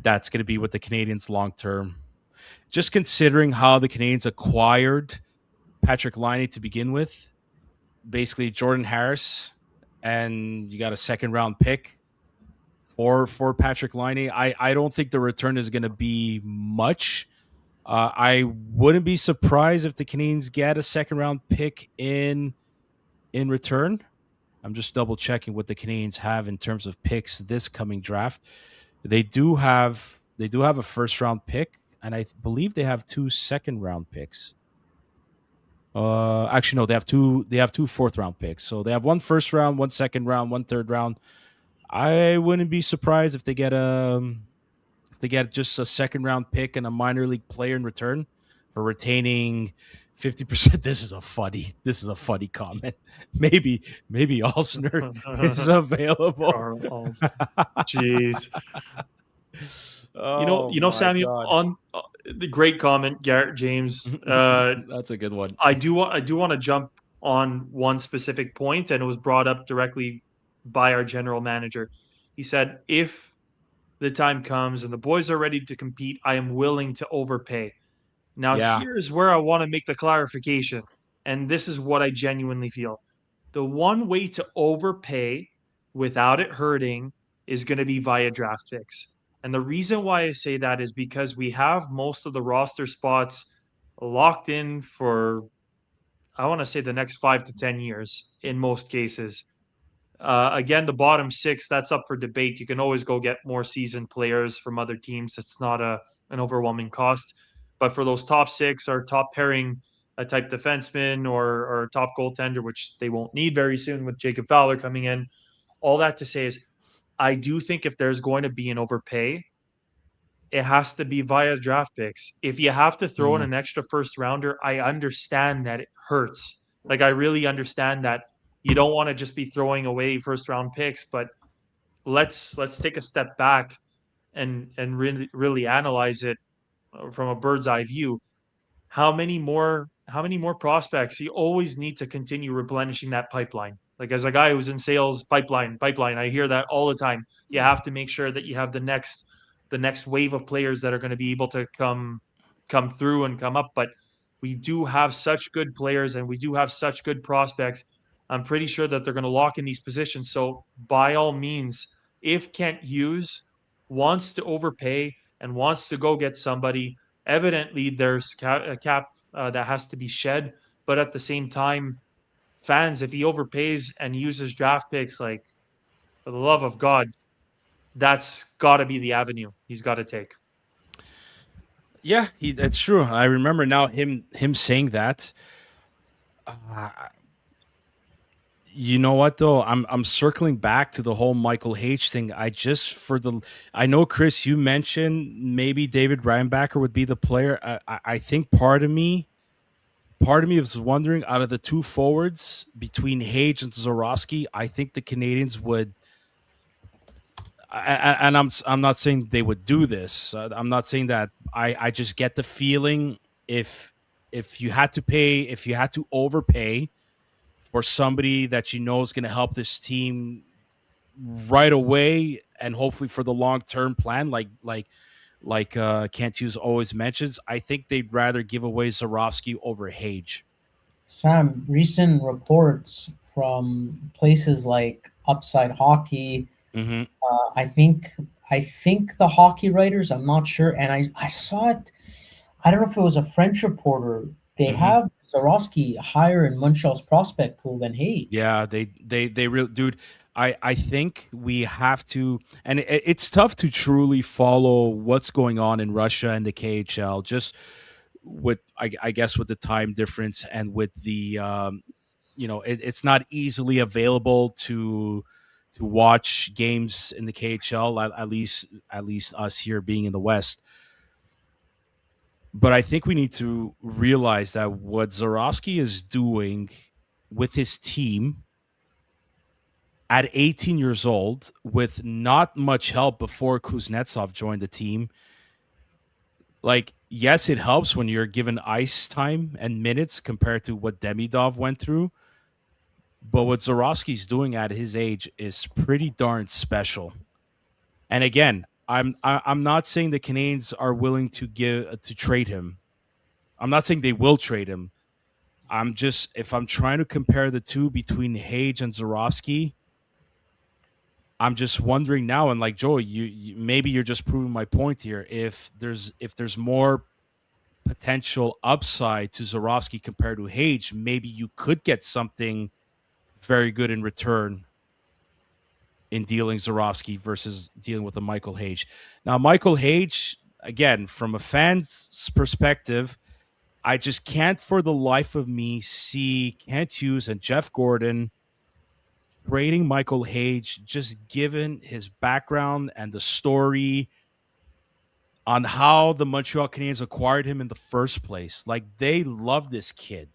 that's going to be with the Canadiens long term. Just considering how the Canadiens acquired Patrik Laine to begin with, basically Jordan Harris, and you got a second round pick for Patrik Laine. I don't think the return is going to be much. I wouldn't be surprised if the Canadiens get a second round pick in return. I'm just double checking what the Canadiens have in terms of picks this coming draft. They do have a first round pick, and I believe they have 2 second round picks. Actually, no, they have two fourth round picks. So they have 1 first round, 1 second round, 1 third round. I wouldn't be surprised if they get just a second round pick and a minor league player in return for retaining 50%. This is a funny comment. Maybe Alsner is available. Jeez. You know, Samuel, on the great comment, Garrett James. That's a good one. I do want to jump on one specific point, and it was brought up directly by our general manager. He said, if the time comes and the boys are ready to compete, I am willing to overpay. Now, Here's where I want to make the clarification, and this is what I genuinely feel. The one way to overpay without it hurting is going to be via draft picks. And the reason why I say that is because we have most of the roster spots locked in for I want to say the next 5 to 10 years in most cases. Again, the bottom 6, that's up for debate. You can always go get more seasoned players from other teams. It's not an overwhelming cost. But for those top 6 or top pairing a type defenseman or a top goaltender, which they won't need very soon with Jacob Fowler coming in, all that to say is I do think if there's going to be an overpay, it has to be via draft picks. If you have to throw in an extra first rounder, I understand that it hurts. Like I really understand that you don't want to just be throwing away first round picks, but let's take a step back and really analyze it from a bird's eye view. How many more prospects? You always need to continue replenishing that pipeline. Like as a guy who's in sales, pipeline, I hear that all the time. You have to make sure that you have the next wave of players that are going to be able to come through and come up. But we do have such good players and we do have such good prospects. I'm pretty sure that they're going to lock in these positions. So by all means, if Kent Hughes wants to overpay and wants to go get somebody, evidently there's a cap that has to be shed. But at the same time, fans, if he overpays and uses draft picks, like for the love of God, that's got to be the avenue he's got to take. Yeah, that's true. I remember now him saying that. Uh, you know what though? I'm circling back to the whole Michael H thing. I know Chris, you mentioned maybe David Reinbacher would be the player. I think part of me is wondering, out of the two forwards between Hage and Zorowski, I think the Canadians would. And I'm not saying they would do this. I'm not saying that. I just get the feeling if you had to overpay for somebody that you know is going to help this team right away and hopefully for the long term plan, like Kent Hughes always mentions, I think they'd rather give away Zorowski over Hage. Sam, recent reports from places like Upside Hockey, Mm-hmm. I think the hockey writers, I'm not sure, and I saw it. I don't know if it was a French reporter. They Mm-hmm. have Zorowski higher in Montreal's prospect pool than Hage. Yeah, they real dude. I think we have to, and it's tough to truly follow what's going on in Russia and the KHL, just with I guess with the time difference and with the it's not easily available to watch games in the KHL, at least us here being in the West. But I think we need to realize that what Zorowski is doing with his team at 18 years old, with not much help before Kuznetsov joined the team, like, yes, it helps when you're given ice time and minutes compared to what Demidov went through. But what Zorowski's doing at his age is pretty darn special. And again, I'm not saying the Canadiens are willing to trade him. I'm not saying they will trade him. If I'm trying to compare the two between Hage and Zorowski, I'm just wondering now, and like Joey, maybe you're just proving my point here. If there's more potential upside to Zorowski compared to Hage, maybe you could get something very good in return in dealing Zorowski versus dealing with a Michael Hage. Now, Michael Hage, again, from a fan's perspective, I just can't for the life of me see Kent Hughes and Jeff Gordon trading Michael Hage, just given his background and the story on how the Montreal Canadiens acquired him in the first place. Like, they love this kid.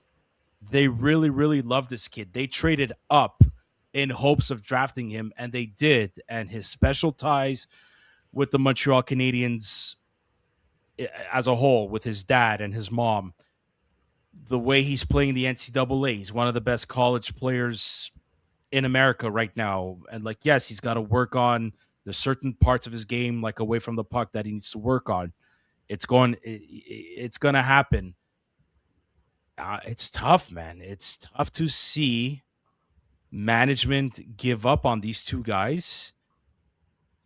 They really, really love this kid. They traded up in hopes of drafting him, and they did. And his special ties with the Montreal Canadiens as a whole, with his dad and his mom, the way he's playing the NCAA, he's one of the best college players in America right now. And like, yes, he's got to work on the certain parts of his game, like away from the puck, that he needs to work on. It's going to happen. It's tough, man. It's tough to see management give up on these two guys.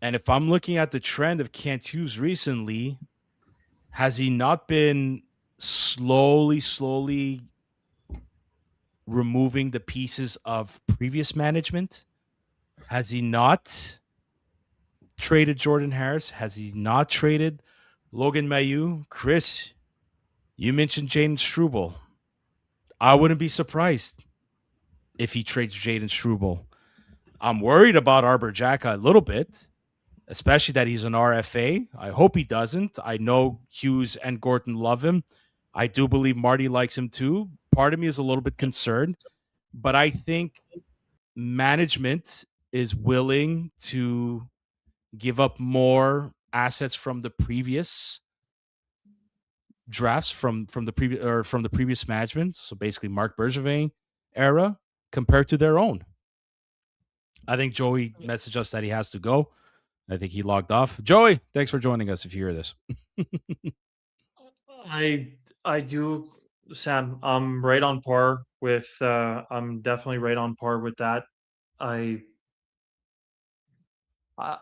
And if I'm looking at the trend of Kent Hughes recently, has he not been slowly removing the pieces of previous management? Has he not traded Jordan Harris? Has he not traded Logan Mailloux? Chris, you mentioned Jaden Struble. I wouldn't be surprised if he trades Jaden Struble. I'm worried about Arbor Jacka a little bit, especially that he's an RFA. I hope he doesn't. I know Hughes and Gordon love him. I do believe Marty likes him too. Part of me is a little bit concerned, but I think management is willing to give up more assets from the previous drafts from the previous management. So basically, Marc Bergevin era compared to their own. I think Joey messaged us that he has to go. I think he logged off. Joey, thanks for joining us. If you hear this, I do, Sam. I'm right on par with. I'm definitely right on par with that. I I,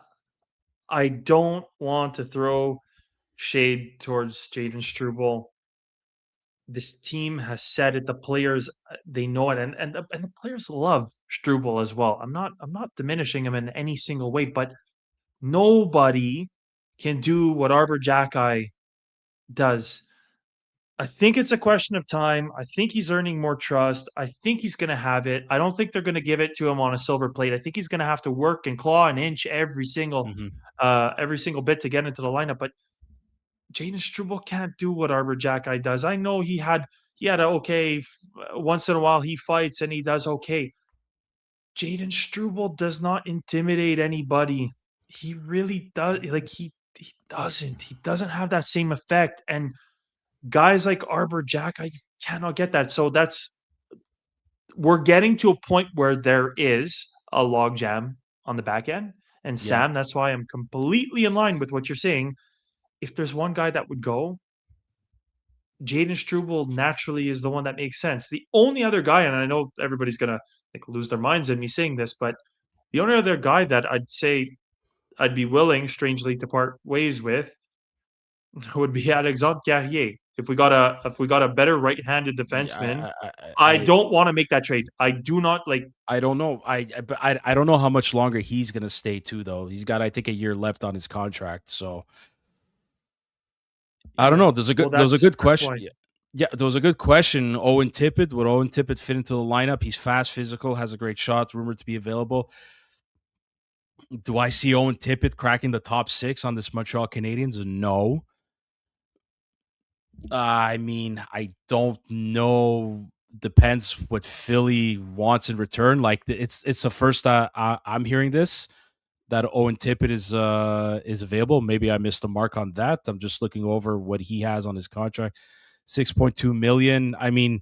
I don't want to throw shade towards Jaden Struble. This team has said it. The players, they know it, and the players love Struble as well. I'm not diminishing him in any single way, but nobody can do what Arbor Jacki does. I think it's a question of time. I think he's earning more trust. I think he's going to have it. I don't think they're going to give it to him on a silver plate. I think he's going to have to work and claw and inch every single bit to get into the lineup. But Jaden Struble can't do what Arbor Jacki does. I know he had a okay once in a while he fights and he does okay. Jaden Struble does not intimidate anybody. He really does. Like he doesn't. He doesn't have that same effect. And guys like Arbor Jacki cannot get that. So we're getting to a point where there is a logjam on the back end. And yeah, Sam, that's why I'm completely in line with what you're saying. If there's one guy that would go, Jaden Struble naturally is the one that makes sense. The only other guy, and I know everybody's gonna like lose their minds in me saying this, but the only other guy that I'd say I'd be willing, strangely, to part ways with would be Alexandre Carrier. If we got a better right-handed defenseman, yeah. I don't want to make that trade. I do not like. I don't know. I don't know how much longer he's gonna stay too. Though he's got, I think, a year left on his contract. So I don't Yeah, know. well, There was a good that's question. why. Yeah, there was a good question. Owen Tippett, would Owen Tippett fit into the lineup? He's fast, physical, has a great shot, rumored to be available. Do I see Owen Tippett cracking the top 6 on this Montreal Canadiens? No. I mean, I don't know. Depends what Philly wants in return. Like it's the first I'm hearing this, that Owen Tippett is available. Maybe I missed the mark on that. I'm just looking over what he has on his contract. 6.2 million. I mean,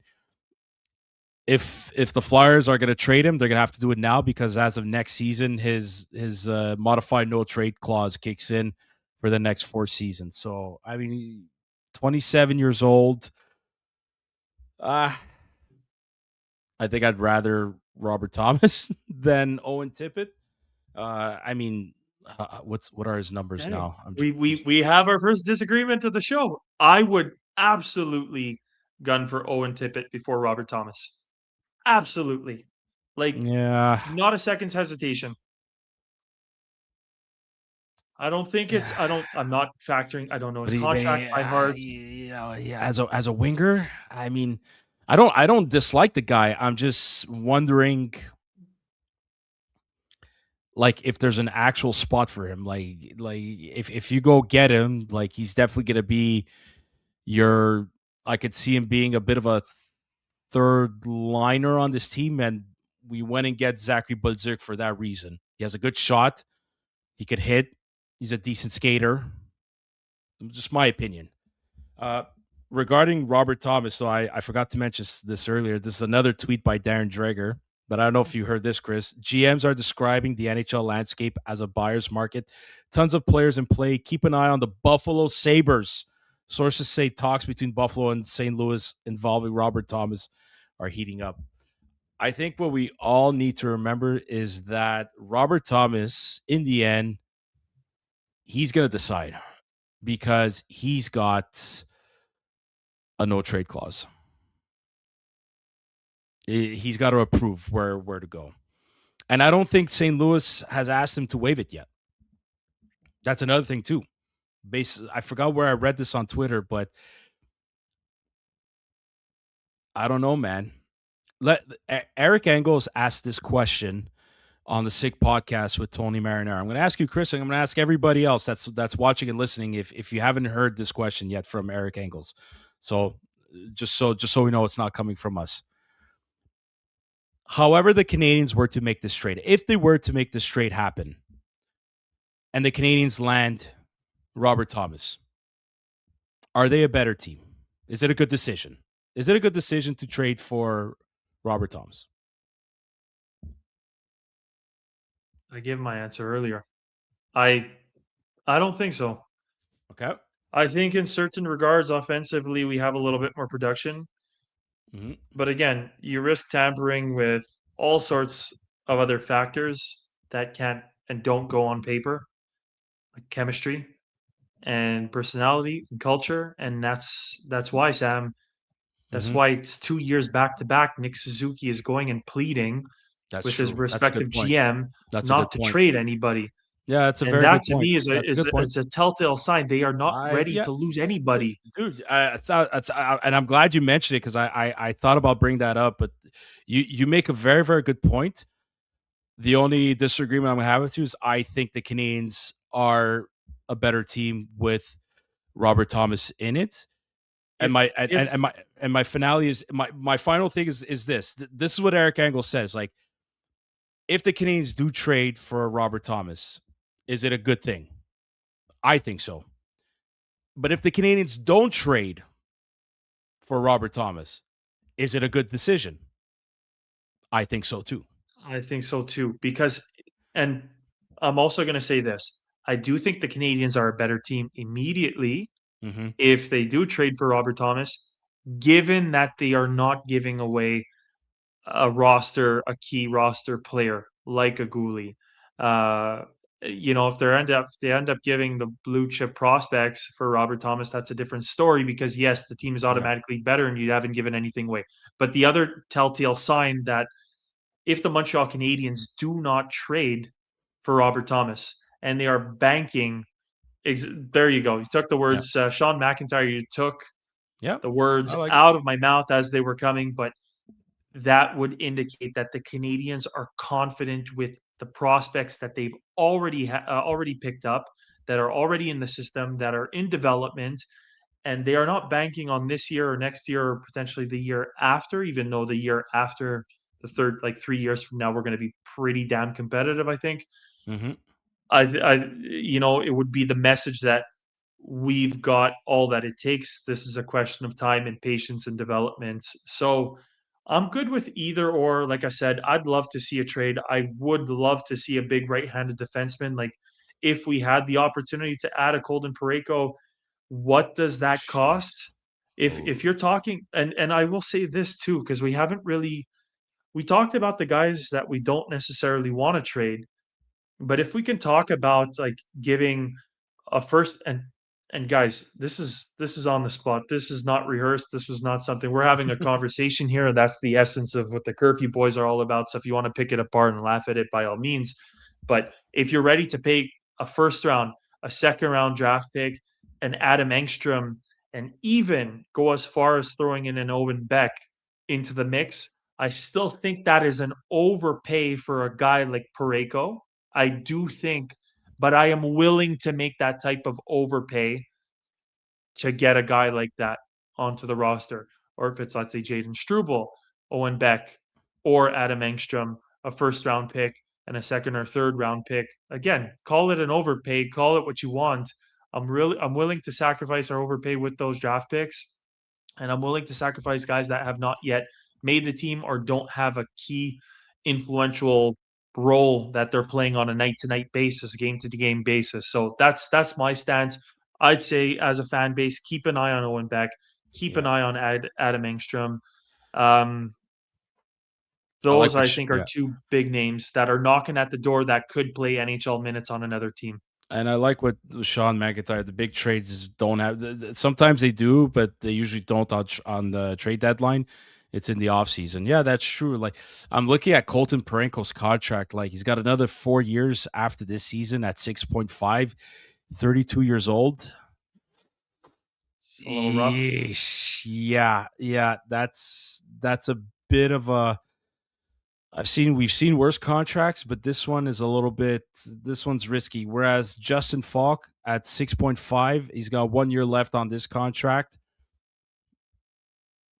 if the Flyers are going to trade him, they're going to have to do it now, because as of next season, his modified no trade clause kicks in for the next 4 seasons. So I mean, 27 years old. I think I'd rather Robert Thomas than Owen Tippett. I mean, what are his numbers Anyway, now? we have our first disagreement of the show. I would absolutely gun for Owen Tippett before Robert Thomas. Absolutely, like Yeah, not a second's hesitation. I don't think it's. I don't. I'm not factoring. I don't know his but contract by heart. yeah, as a winger, I mean, I don't dislike the guy. I'm just wondering, like, if there's an actual spot for him. Like if you go get him, like, he's definitely gonna be your. I could see him being a bit of a third liner on this team, and we went and get Zachary Bolduc for that reason. He has a good shot. He could hit. He's a decent skater. Just my opinion. Uh, Regarding Robert Thomas, so I forgot to mention this earlier. This is another tweet by Darren Dreger, but I don't know if you heard this, Chris. GMs are describing the NHL landscape as a buyer's market. Tons of players in play. Keep an eye on the Buffalo Sabres. Sources say talks between Buffalo and St. Louis involving Robert Thomas are heating up. I think what we all need to remember is that Robert Thomas, in the end, he's going to decide, because he's got a no trade clause. He's got to approve where to go. And I don't think St. Louis has asked him to waive it yet. That's another thing too. I forgot where I read this on Twitter, but I don't know, man. Eric Engels asked this question on the Sick podcast with Tony Marinaro. I'm going to ask you, Chris, and I'm going to ask everybody else that's watching and listening if you haven't heard this question yet from Eric Engels. So just so we know it's not coming from us. However, the Canadiens were to make this trade, if they were to make this trade happen, and the Canadiens land Robert Thomas, are they a better team? Is it a good decision? Is it a good decision to trade for Robert Thomas? I gave my answer earlier. I don't think so. Okay. I think in certain regards, offensively, we have a little bit more production. Mm-hmm. But again, you risk tampering with all sorts of other factors that can't and don't go on paper, like chemistry and personality and culture. And that's why, Sam, that's Mm-hmm. why it's 2 years back to back. Nick Suzuki is going and pleading That's with his true. That's a respective good point. GM That's a good not to point. trade anybody. Yeah, that's a And very that good to point. me is That's a good point. it's a telltale sign they are not ready to lose anybody. Dude, I thought, and I'm glad you mentioned it because I thought about bringing that up, but you make a very, very good point. The only disagreement I'm going to have with you is I think the Canadiens are a better team with Robert Thomas in it. And my finale is my final thing is this. This is what Eric Engel says. Like, if the Canadiens do trade for Robert Thomas, is it a good thing? I think so. But if the Canadiens don't trade for Robert Thomas, is it a good decision? I think so too. I think so too, because, and I'm also going to say this. I do think the Canadians are a better team immediately Mm-hmm. if they do trade for Robert Thomas, given that they are not giving away a key roster player like a Gouli. If they end up giving the blue chip prospects for Robert Thomas, that's a different story because yes, the team is Yeah. automatically better and you haven't given anything away. But the other telltale sign that if the Montreal Canadiens do not trade for Robert Thomas and they are banking, there you go. You took the words, Sean McIntyre. You took the words out of my mouth as they were coming, but that would indicate that the Canadiens are confident with the prospects that they've already picked up, that are already in the system, that are in development, and they are not banking on this year or next year or potentially the year after, even though the year after the third, like 3 years from now, we're going to be pretty damn competitive, I think. Mm-hmm. It would be the message that we've got all that it takes. This is a question of time and patience and development. So I'm good with either or. Like I said, I'd love to see a trade. I would love to see a big right-handed defenseman. Like if we had the opportunity to add a Colton Parayko, what does that cost? If you're talking, and I will say this too, because we talked about the guys that we don't necessarily want to trade, but if we can talk about like giving a first and guys, this is on the spot. This is not rehearsed. This was not something we're having a conversation here. That's the essence of what the Curfew Boys are all about. So if you want to pick it apart and laugh at it, by all means. But if you're ready to pay a first round, a second round draft pick, an Adam Engstrom, and even go as far as throwing in an Owen Beck into the mix, I still think that is an overpay for a guy like Parayko. I do think, but I am willing to make that type of overpay to get a guy like that onto the roster. Or if it's, let's say, Jaden Struble, Owen Beck, or Adam Engstrom, a first round pick and a second or third round pick. Again, call it an overpay, call it what you want. I'm willing to sacrifice our overpay with those draft picks. And I'm willing to sacrifice guys that have not yet made the team or don't have a key influential role that they're playing on a night to night basis, game to game basis. So that's my stance. I'd say as a fan base, keep an eye on Owen Beck, keep an eye on Adam Engstrom. Those I think are two big names that are knocking at the door that could play NHL minutes on another team. And I like what Sean McIntyre, the big trades don't have. Sometimes they do, but they usually don't on the trade deadline. It's in the offseason. Yeah, that's true. Like I'm looking at Colton Parayko's contract. Like he's got another 4 years after this season at 6.5, 32 years old. It's a little rough. Yeah, yeah. That's a bit of a we've seen worse contracts, but this one is a little bit this one's risky. Whereas Justin Falk at 6.5, he's got 1 year left on this contract.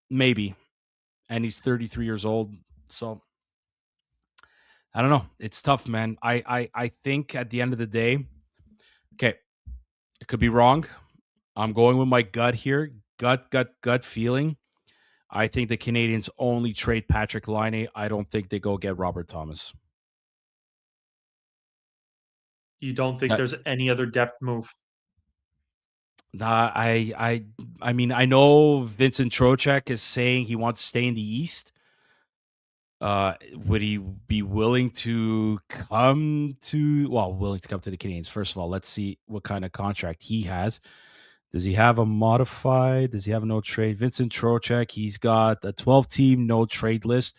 Maybe. And he's 33 years old. So I don't know. It's tough, man. I think at the end of the day, okay, it could be wrong. I'm going with my gut here. Gut feeling. I think the Canadians only trade Patrik Laine. I don't think they go get Robert Thomas. You don't think That, there's any other depth move? nah, I mean, I know Vincent Trocheck is saying he wants to stay in the East. Would he be willing to come to the Canadians? First of all, let's see what kind of contract he has. Does he have a modified? Does he have a no trade? Vincent Trocheck, he's got a 12-team no trade list.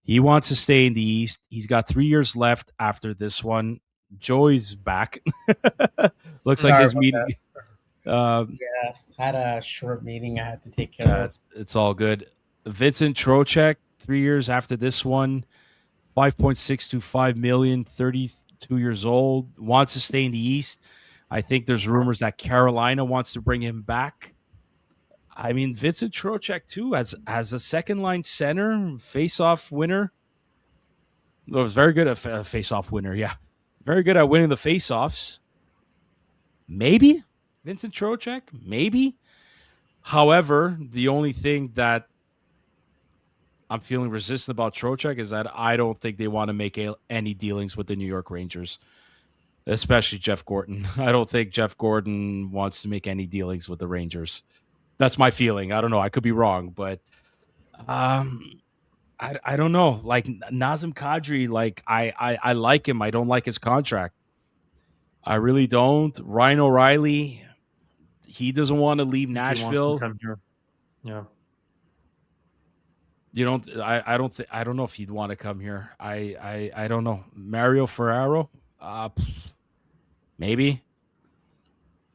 He wants to stay in the East. He's got 3 years left after this one. Joey's back. Looks like Sorry his about meeting. Yeah, I had a short meeting I had to take care of. It's all good. Vincent Trocheck, 3 years after this one, 5.625 million, 32 years old, wants to stay in the East. I think there's rumors that Carolina wants to bring him back. I mean, Vincent Trocheck too, as a second line center, face-off winner. Well, was very good at face-off winner. Yeah, very good at winning the face-offs. Maybe Vincent Trocheck, maybe. However, the only thing that I'm feeling resistant about Trocheck is that I don't think they want to make any dealings with the New York Rangers, especially Jeff Gordon. I don't think Jeff Gordon wants to make any dealings with the Rangers. That's my feeling. I don't know. I could be wrong, but I don't know. Like Nazem Kadri, like I like him. I don't like his contract. I really don't. Ryan O'Reilly, he doesn't want to leave Nashville. Come here. Yeah. You don't. I don't. I don't know if he'd want to come here. I don't know. Mario Ferraro, maybe.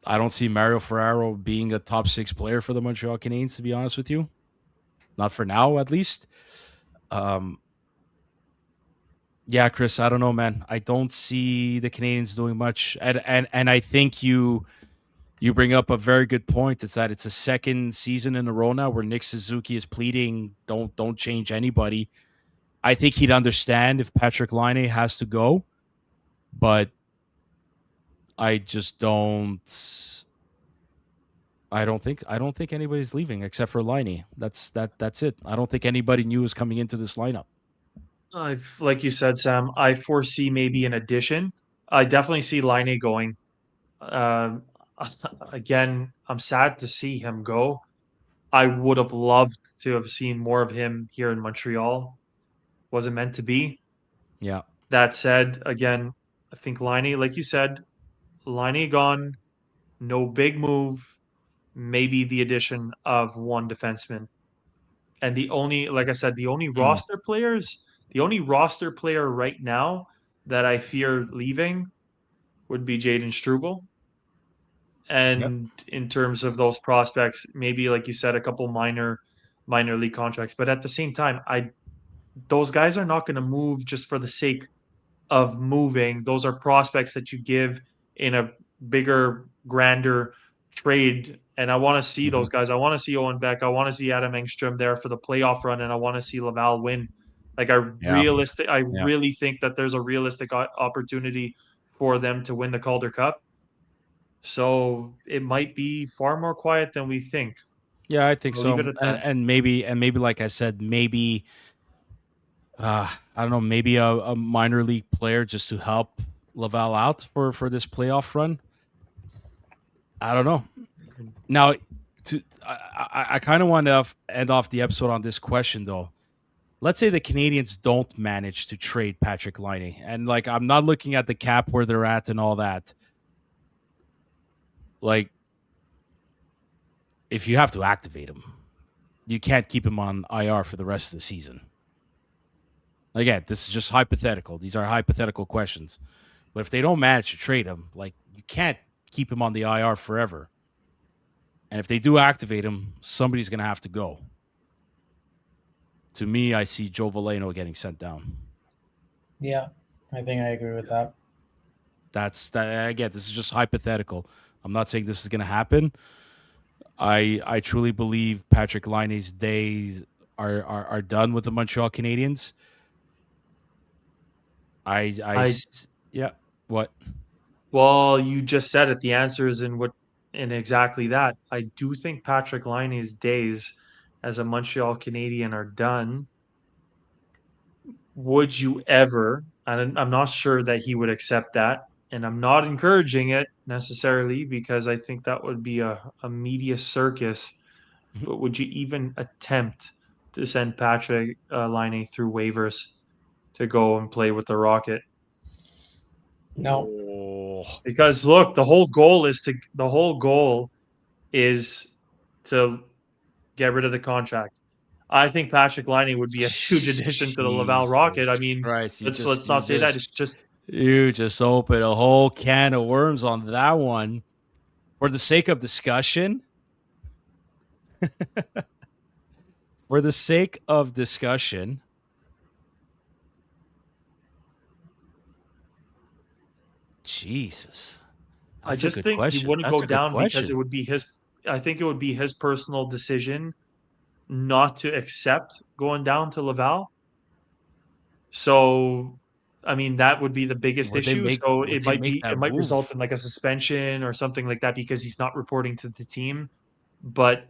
I don't see Mario Ferraro being a top 6 player for the Montreal Canadiens. To be honest with you, not for now, at least. Yeah, Chris. I don't know, man. I don't see the Canadiens doing much, and I think you bring up a very good point. It's that it's a second season in a row now where Nick Suzuki is pleading, don't change anybody. I think he'd understand if Patrik Laine has to go, but I just don't. I don't think anybody's leaving except for Laine. That's it. I don't think anybody new is coming into this lineup. Like you said, Sam, I foresee maybe an addition. I definitely see Laine going. Um, again, I'm sad to see him go. I would have loved to have seen more of him here in Montreal. Wasn't meant to be. Yeah. That said, again, I think Laine, like you said, Laine gone, no big move, maybe the addition of one defenseman. And the only, like I said, the only roster player right now that I fear leaving would be Jaden Struble. Yep. And in terms of those prospects, maybe like you said, a couple minor league contracts. But at the same time, those guys are not going to move just for the sake of moving. Those are prospects that you give in a bigger, grander trade. And I want to see those guys. I want to see Owen Beck. I want to see Adam Engstrom there for the playoff run, and I want to see Laval win. Like I Yeah. really think that there's a realistic opportunity for them to win the Calder Cup. So it might be far more quiet than we think. Yeah, I think I'll so. leave it at that. And maybe like I said, maybe I don't know, maybe a minor league player just to help Laval out for this playoff run. I don't know. Now, I kind of want to end off the episode on this question though. Let's say the Canadians don't manage to trade Patrik Laine, and like I'm not looking at the cap where they're at and all that. Like, if you have to activate him, you can't keep him on IR for the rest of the season. Again, this is just hypothetical. These are hypothetical questions. But if they don't manage to trade him, like, you can't keep him on the IR forever. And if they do activate him, somebody's going to have to go. To me, I see Joe Veleno getting sent down. Yeah, I think I agree with that. That's that. Again, this is just hypothetical. I'm not saying this is going to happen. I truly believe Patrik Laine's days are done with the Montreal Canadiens. Yeah. What? Well, you just said it. The answer is in exactly that. I do think Patrik Laine's days as a Montreal Canadian are done. Would you ever? And I'm not sure that he would accept that, and I'm not encouraging it necessarily because I think that would be a media circus. But would you even attempt to send Patrik Laine through waivers to go and play with the Rocket? No. Oh. Because look, the whole goal is to get rid of the contract. I think Patrik Laine would be a huge addition to the Laval Rocket. I mean, Christ, let's not say that. It's just you just open a whole can of worms on that one. For the sake of discussion, Jesus. I just think he wouldn't go down because it would be his. I think it would be his personal decision not to accept going down to Laval. So, I mean, that would be the biggest issue. So it might result in like a suspension or something like that because he's not reporting to the team. But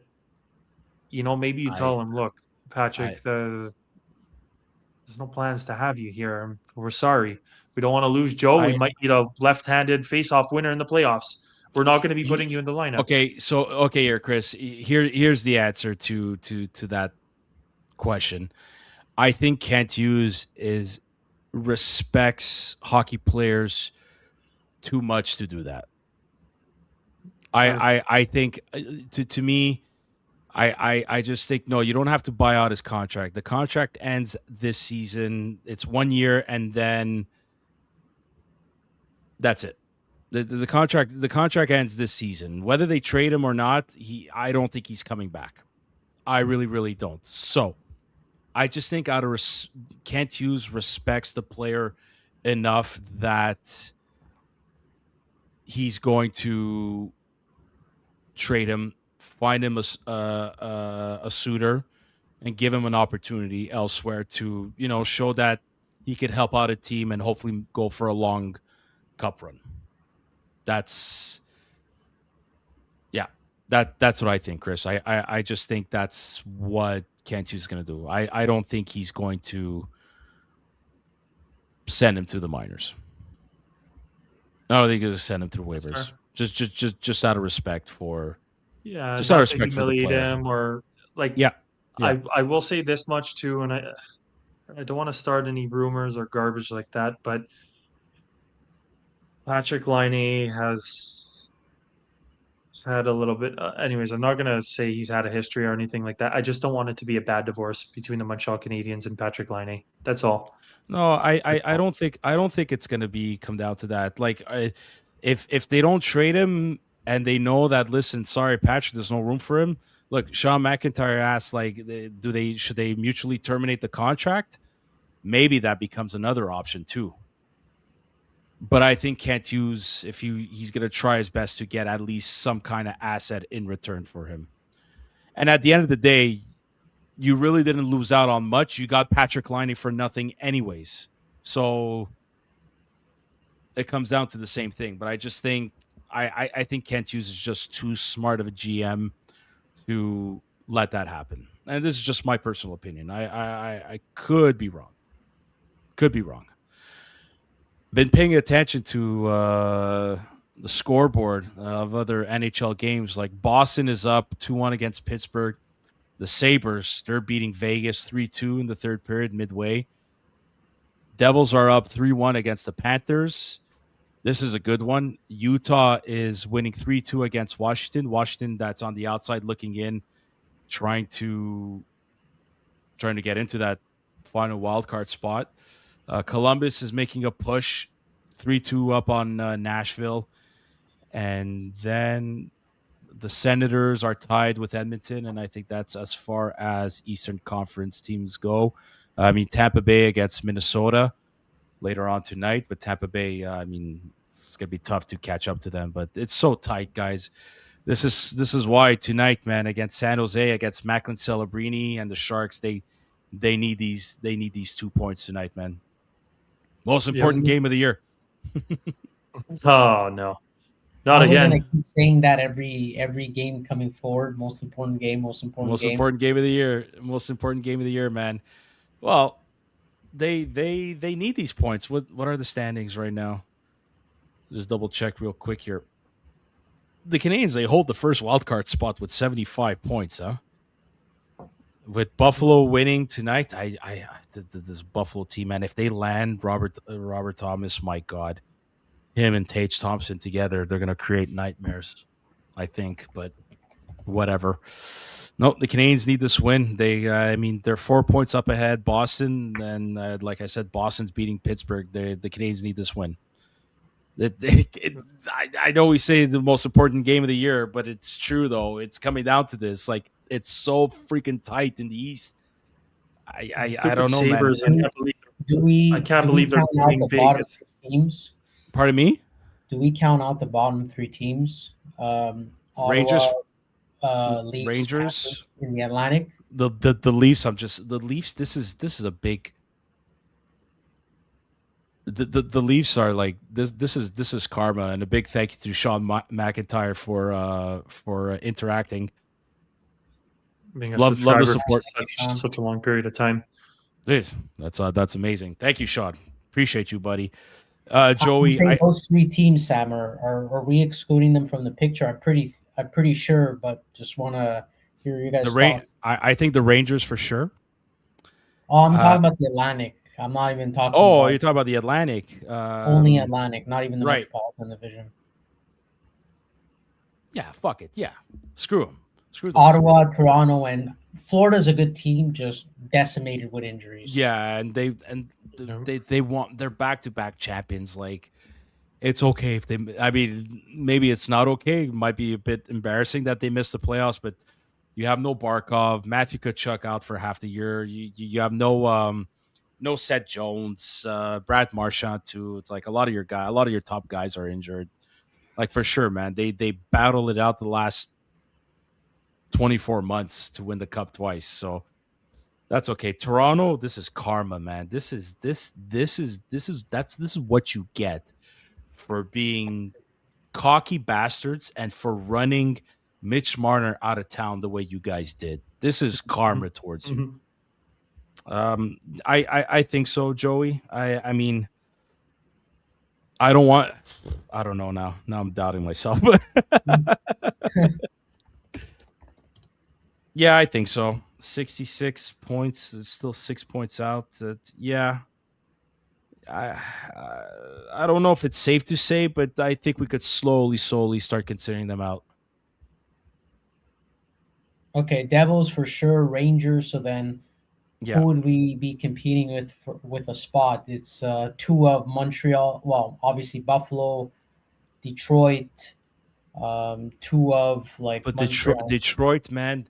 maybe you tell him, look, Patrik, there's no plans to have you here. We're sorry. We don't want to lose Joe. We might need a left-handed face-off winner in the playoffs. We're not going to be putting you in the lineup. Okay, here, Chris. Here's the answer to that question. I think Kent Hughes respects hockey players too much to do that. I think to me, I just think, no, you don't have to buy out his contract. The contract ends this season. It's 1 year, and then that's it. The contract ends this season. Whether they trade him or not, I don't think he's coming back. I really, really don't. So I just think Kent Hughes respects the player enough that he's going to trade him, find him a suitor, and give him an opportunity elsewhere to show that he could help out a team and hopefully go for a long cup run. That's what I think, Chris. I just think that's what Kent Hughes is going to do. I don't think he's going to send him to the minors. I don't think he's going to send him through waivers. Just out of respect for just out of respect for the player. Him or like I will say this much too, and I don't want to start any rumors or garbage like that, but Patrik Laine has had a little bit. Anyways, I'm not going to say he's had a history or anything like that. I just don't want it to be a bad divorce between the Montreal Canadiens and Patrik Laine. That's all. No, I don't think it's going to come down to that. Like, if they don't trade him and they know that, listen, sorry, Patrik, there's no room for him. Look, Sean McIntyre asked, like, should they mutually terminate the contract? Maybe that becomes another option too. But I think Kent Hughes, if he's going to try his best to get at least some kind of asset in return for him. And at the end of the day, you really didn't lose out on much. You got Patrik Laine for nothing anyways. So it comes down to the same thing. But I just think I think Kent Hughes is just too smart of a GM to let that happen. And this is just my personal opinion. I could be wrong. Been paying attention to the scoreboard of other NHL games. Like Boston is up 2-1 against Pittsburgh. The Sabres, they're beating Vegas 3-2 in the third period midway. Devils are up 3-1 against the Panthers. This is a good one. Utah is winning 3-2 against Washington. Washington, that's on the outside looking in, trying to get into that final wild card spot. Columbus is making a push, 3-2 up on Nashville, and then the Senators are tied with Edmonton, and I think that's as far as Eastern Conference teams go. I mean, Tampa Bay against Minnesota later on tonight, but Tampa Bay, I mean, it's gonna be tough to catch up to them. But it's so tight, guys. This is why tonight, man, against San Jose, against Macklin Celebrini and the Sharks, they need these 2 points tonight, man. Most important game of the year. Oh no. Not We're again. gonna keep saying that every game coming forward. Most important game. Most important game of the year. Most important game of the year, man. Well, they need these points. What are the standings right now? Just double check real quick here. The Canadiens, they hold the first wildcard spot with 75 points, huh? With Buffalo winning tonight, this Buffalo team, man, if they land Robert Thomas, my God, him and Tage Thompson together, they're going to create nightmares, I think, but whatever. No, the Canadiens need this win. They're 4 points up ahead, Boston, and like I said, Boston's beating Pittsburgh. The Canadiens need this win. I know we say the most important game of the year, but it's true, though. It's coming down to this. Like, it's so freaking tight in the East. I don't know, Sabres, man. I can't believe they're beating Vegas. Teams? Pardon me? Do we count out the bottom 3 teams? Rangers, Leafs, Rangers in the Atlantic. The Leafs. The Leafs. This is a big. The Leafs are like this. This is karma, and a big thank you to Sean McIntyre for interacting. Love the support. Such a long period of time. That's amazing. Thank you, Sean. Appreciate you, buddy. Joey, those 3 teams, Sam, are we excluding them from the picture? I'm pretty sure, but just want to hear you guys' thoughts. I think the Rangers for sure. Oh, I'm talking about the Atlantic. I'm not even talking. Oh, you're talking about the Atlantic. Only Atlantic, not even the Metropolitan Division. Yeah, fuck it. Yeah, screw them. Screw them. Ottawa, Toronto, and Florida's a good team, just decimated with injuries. Yeah, and they're back-to-back champions. Like, it's okay if they. I mean, maybe it's not okay. It might be a bit embarrassing that they missed the playoffs, but you have no Barkov, Matthew Tkachuk out for half the year. You have no Seth Jones, Brad Marchand too. It's like a lot of your top guys are injured. Like, for sure, man. They battled it out the last 24 months to win the cup twice. So that's okay. Toronto, this is karma, man. This is what you get for being cocky bastards and for running Mitch Marner out of town the way you guys did. This is karma towards you. I think so, Joey. I mean, I don't know now. Now I'm doubting myself. Yeah, I think so. 66 points. It's still 6 points out. Yeah. I don't know if it's safe to say, but I think we could slowly start considering them out. Okay, Devils for sure, Rangers. So then, who would we be competing with a spot? It's 2 of Montreal. Well, obviously Buffalo, Detroit. 2 of But Detroit, man.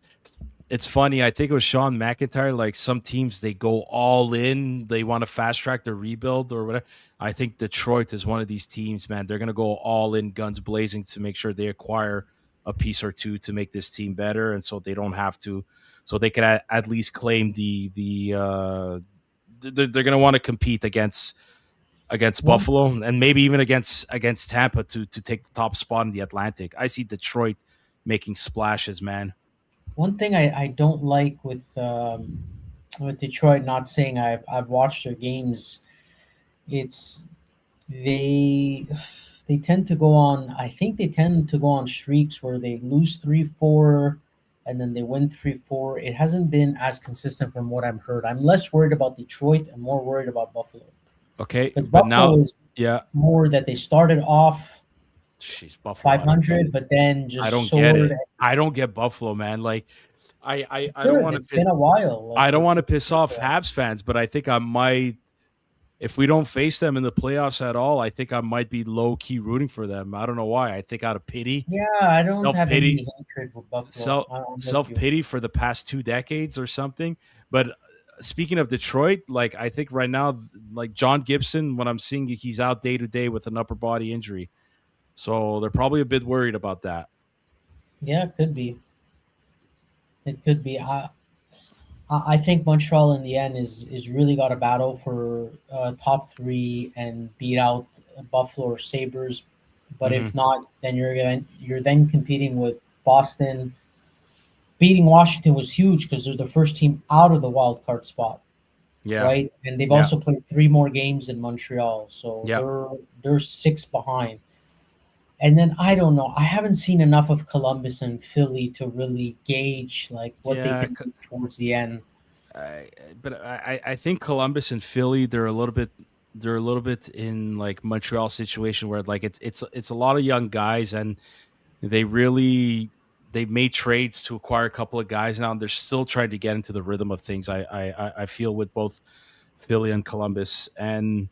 It's funny. I think it was Sean McIntyre. Like, some teams, they go all in. They want to fast track their rebuild or whatever. I think Detroit is one of these teams, man. They're going to go all in, guns blazing, to make sure they acquire a piece or two to make this team better, and so they don't have to. So they can at least claim they're going to want to compete against Buffalo and maybe even against Tampa to take the top spot in the Atlantic. I see Detroit making splashes, man. One thing I don't like with Detroit, not saying I've watched their games, it's they tend to go on. I think they tend to go on streaks where they lose 3-4 and then they win 3-4. It hasn't been as consistent from what I've heard. I'm less worried about Detroit and more worried about Buffalo. Okay, because Buffalo is more that they started off. Jeez, Buffalo 500, but then just I don't get Buffalo, man. Like, I don't want It's to been a while. Like, I don't want to it's piss off Habs fans, but I think I might. If we don't face them in the playoffs at all, I think I might be low key rooting for them. I don't know why. I think out of pity, yeah. I don't self have pity, any hatred with Buffalo. I'm with self you. pity for the past 2 decades or something. But speaking of Detroit, like I think right now, like John Gibson, when I'm seeing he's out day to day with an upper body injury, so they're probably a bit worried about that. Yeah, it could be. It could be. I think Montreal in the end is really got a battle for top three and beat out Buffalo or Sabres. But Hmm. if not, then you're then competing with Boston. Beating Washington was huge because they're the first team out of the wild card spot, Yeah, right? And they've yeah, also played three more games in Montreal, so yeah. they're six behind. And then I don't know. I haven't seen enough of Columbus and Philly to really gauge like what they Yeah, can do towards the end. but I think Columbus and Philly they're a little bit in like Montreal situation where like it's a lot of young guys and they made trades to acquire a couple of guys now and they're still trying to get into the rhythm of things. I feel with both Philly and Columbus and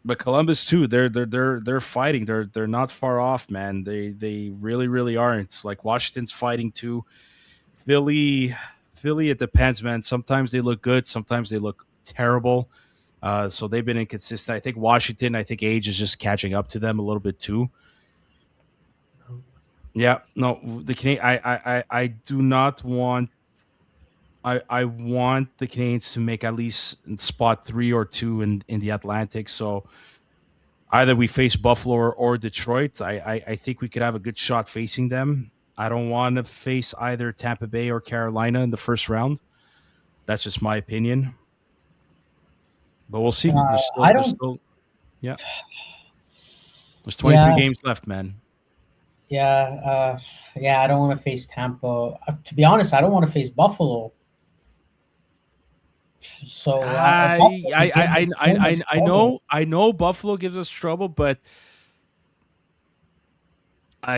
but Columbus too. They're fighting. They're not far off, man. They really aren't. Like Washington's fighting too. Philly, Philly, it depends, man. Sometimes they look good, sometimes they look terrible. So they've been inconsistent. I think Washington, I think age is just catching up to them a little bit too. Yeah, no, the Canadian. I do not want. I want the Canadians to make at least spot 3 or 2 in the Atlantic. So either we face Buffalo or Detroit. I think we could have a good shot facing them. I don't want to face either Tampa Bay or Carolina in the first round. That's just my opinion. But we'll see. I don't. Yeah. There's 23 Yeah, games left, man. yeah, yeah. I don't want to face Tampa. To be honest, I don't want to face Buffalo. So Buffalo gives us so much trouble. I know Buffalo gives us trouble, but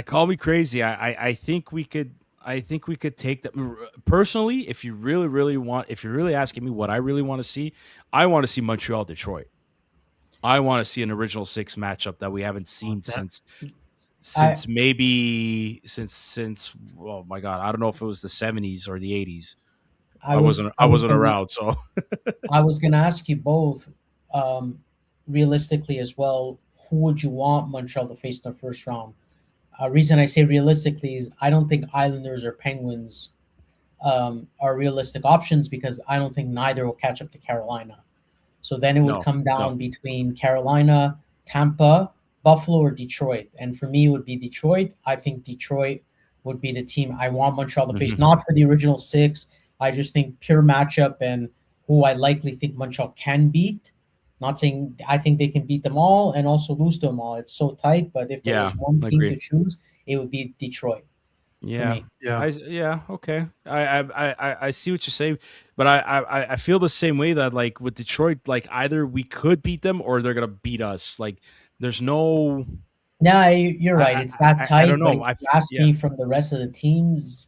call me crazy. I think we could. I think we could take them personally. If you really want, if you're really asking me what I really want to see, I want to see Montreal Detroit. I want to see an original six matchup that we haven't seen That, I since maybe since oh my god, I don't know if it was the 70s or the 80s. I wasn't around, so I was gonna ask you both, um, realistically as well. Who would you want Montreal to face in the first round? Reason I say realistically is I don't think Islanders or Penguins are realistic options because I don't think neither will catch up to Carolina. So then it would no, come no. down between Carolina, Tampa, Buffalo, or Detroit. And for me, it would be Detroit. I think Detroit would be the team I want Montreal to face, Mhm. not for the original six. I just think pure matchup and who I likely think Montreal can beat. Not saying I think they can beat them all and also lose to them all. It's so tight, but if there Yeah, was one I team to agree. choose, it would be Detroit for Yeah. me. yeah. Yeah, okay. I see what you're saying, but I feel the same way that like with Detroit, like either we could beat them or they're gonna beat us. Like there's no Yeah, you're right. It's that I don't tight, but know. if you ask Yeah. me from the rest of the teams,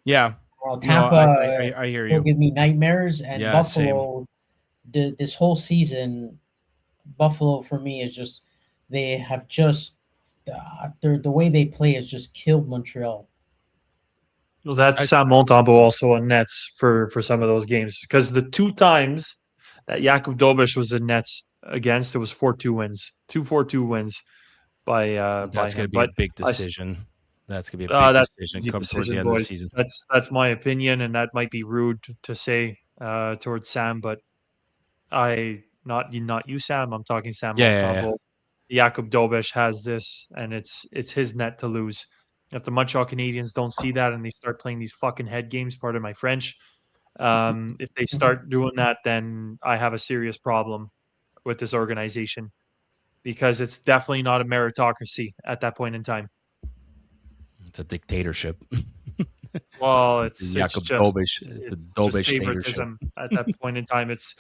Yeah. well, No, Tampa I hear still you. give me nightmares, and Yeah, same. Buffalo. This whole season, Buffalo for me is just they have just the way they play has just killed Montreal. Well, that's I Sam Montembeau also on nets for some of those games because the two times that Jakub Dobes was in nets against, it was 4-2 wins, 2-4-2 wins by That's gonna him. be a But big I decision. That's gonna be a big that's an decision easy come towards the decision, end of the boys. season. That's my opinion, and that might be rude to say towards Sam, but not you, Sam. I'm talking Sam Yeah. Montembeau. Jakub Dobes has this, and it's his net to lose. If the Montreal Canadiens don't see that and they start playing these fucking head games, pardon my French, if they Mhm. start doing that, then I have a serious problem with this organization because it's definitely not a meritocracy at that point in time. It's a dictatorship. Well, It's a Jakob Dobish. It's a it's just Dobish dictatorship. favoritism at that point in time. It's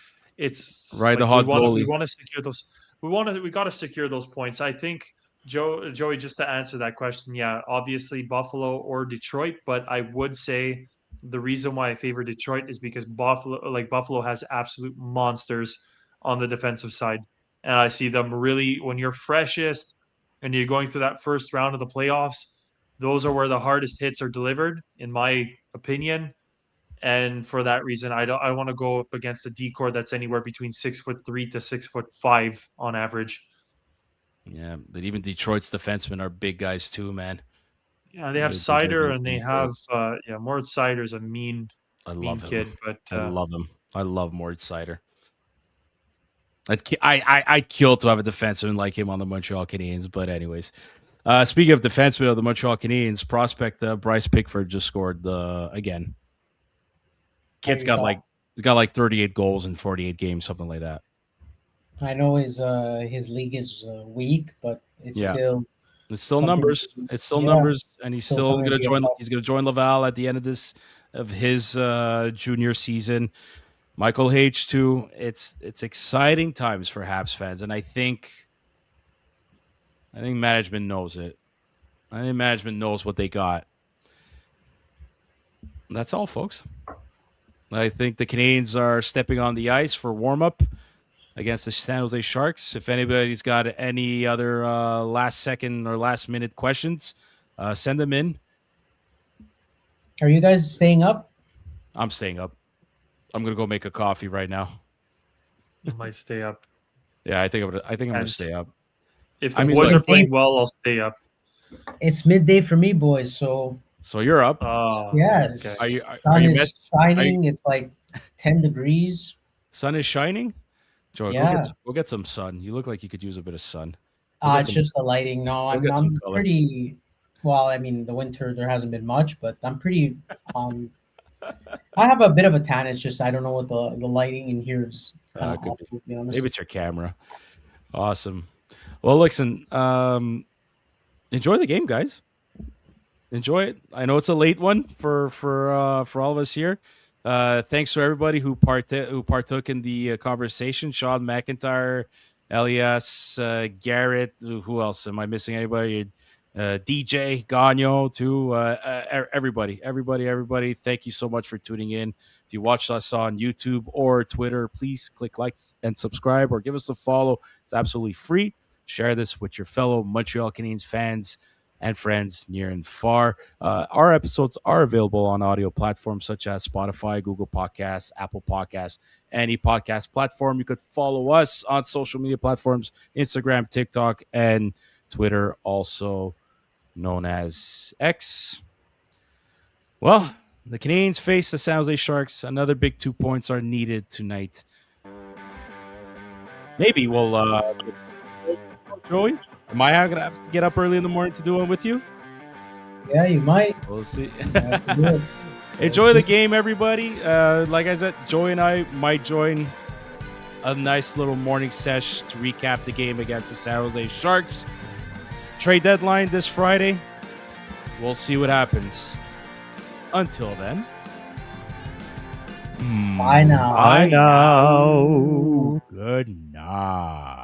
Ride the like hot we goalie. want to secure those we got to secure those points. I think Joey, just to answer that question, yeah, obviously Buffalo or Detroit, but I would say the reason why I favor Detroit is because Buffalo has absolute monsters on the defensive side. And I see them really, when you're freshest and you're going through that first round of the playoffs, those are where the hardest hits are delivered, in my opinion. And for that reason, I want to go up against a decor that's anywhere between 6'3" to 6'5" on average. Yeah, but even Detroit's defensemen are big guys too, man. Yeah, they have Sider and they have Moritz Sider's a mean kid, but I love him. I love Moritz Sider. I'd kill to have a defenseman like him on the Montreal Canadiens. But anyways, speaking of defensemen of the Montreal Canadiens, prospect Bryce Pickford just kid again. Kid's got like 38 goals in 48 games, something like that. I know his league is weak, but it's still numbers. It's still numbers, and he's still going to join. He's going to join Laval at the end of his junior season. Michael H too. It's exciting times for Habs fans, and I think management knows it. I think management knows what they got. That's all, folks. I think the Canadiens are stepping on the ice for warm-up against the San Jose Sharks. If anybody's got any other last-second or last-minute questions, send them in. Are you guys staying up? I'm staying up. I'm going to go make a coffee right now. You might stay up. Yeah, I think I'm going to stay up. If the boys are playing well, I'll stay up. It's midday for me, boys, so you're up. Yes. Okay. Sun is shining. It's like 10 degrees. Sun is shining? Joy, go get some sun. You look like you could use a bit of sun. It's just the lighting. No, I'm pretty well. I mean, the winter there hasn't been much, but I'm pretty. I have a bit of a tan. It's just I don't know what the lighting in here is. To be honest. Maybe it's your camera. Awesome. Well, listen. Enjoy the game, guys. Enjoy it. I know it's a late one for all of us here. Thanks to everybody who partook in the conversation. Sean McIntyre, Elias, Garrett. Who else? Am I missing anybody? DJ, Gagno, too. Everybody. Thank you so much for tuning in. If you watched us on YouTube or Twitter, please click like and subscribe or give us a follow. It's absolutely free. Share this with your fellow Montreal Canadiens fans and friends near and far. Our episodes are available on audio platforms such as Spotify, Google Podcasts, Apple Podcasts, any podcast platform. You could follow us on social media platforms, Instagram, TikTok, and Twitter, also known as X. Well, the Canadiens face the San Jose Sharks. Another big 2 points are needed tonight. Maybe we'll... Joey, am I going to have to get up early in the morning to do one with you? Yeah, you might. We'll see. Enjoy the game, everybody. Like I said, Joey and I might join a nice little morning sesh to recap the game against the San Jose Sharks. Trade deadline this Friday. We'll see what happens. Until then. Bye now. Bye now. Good night.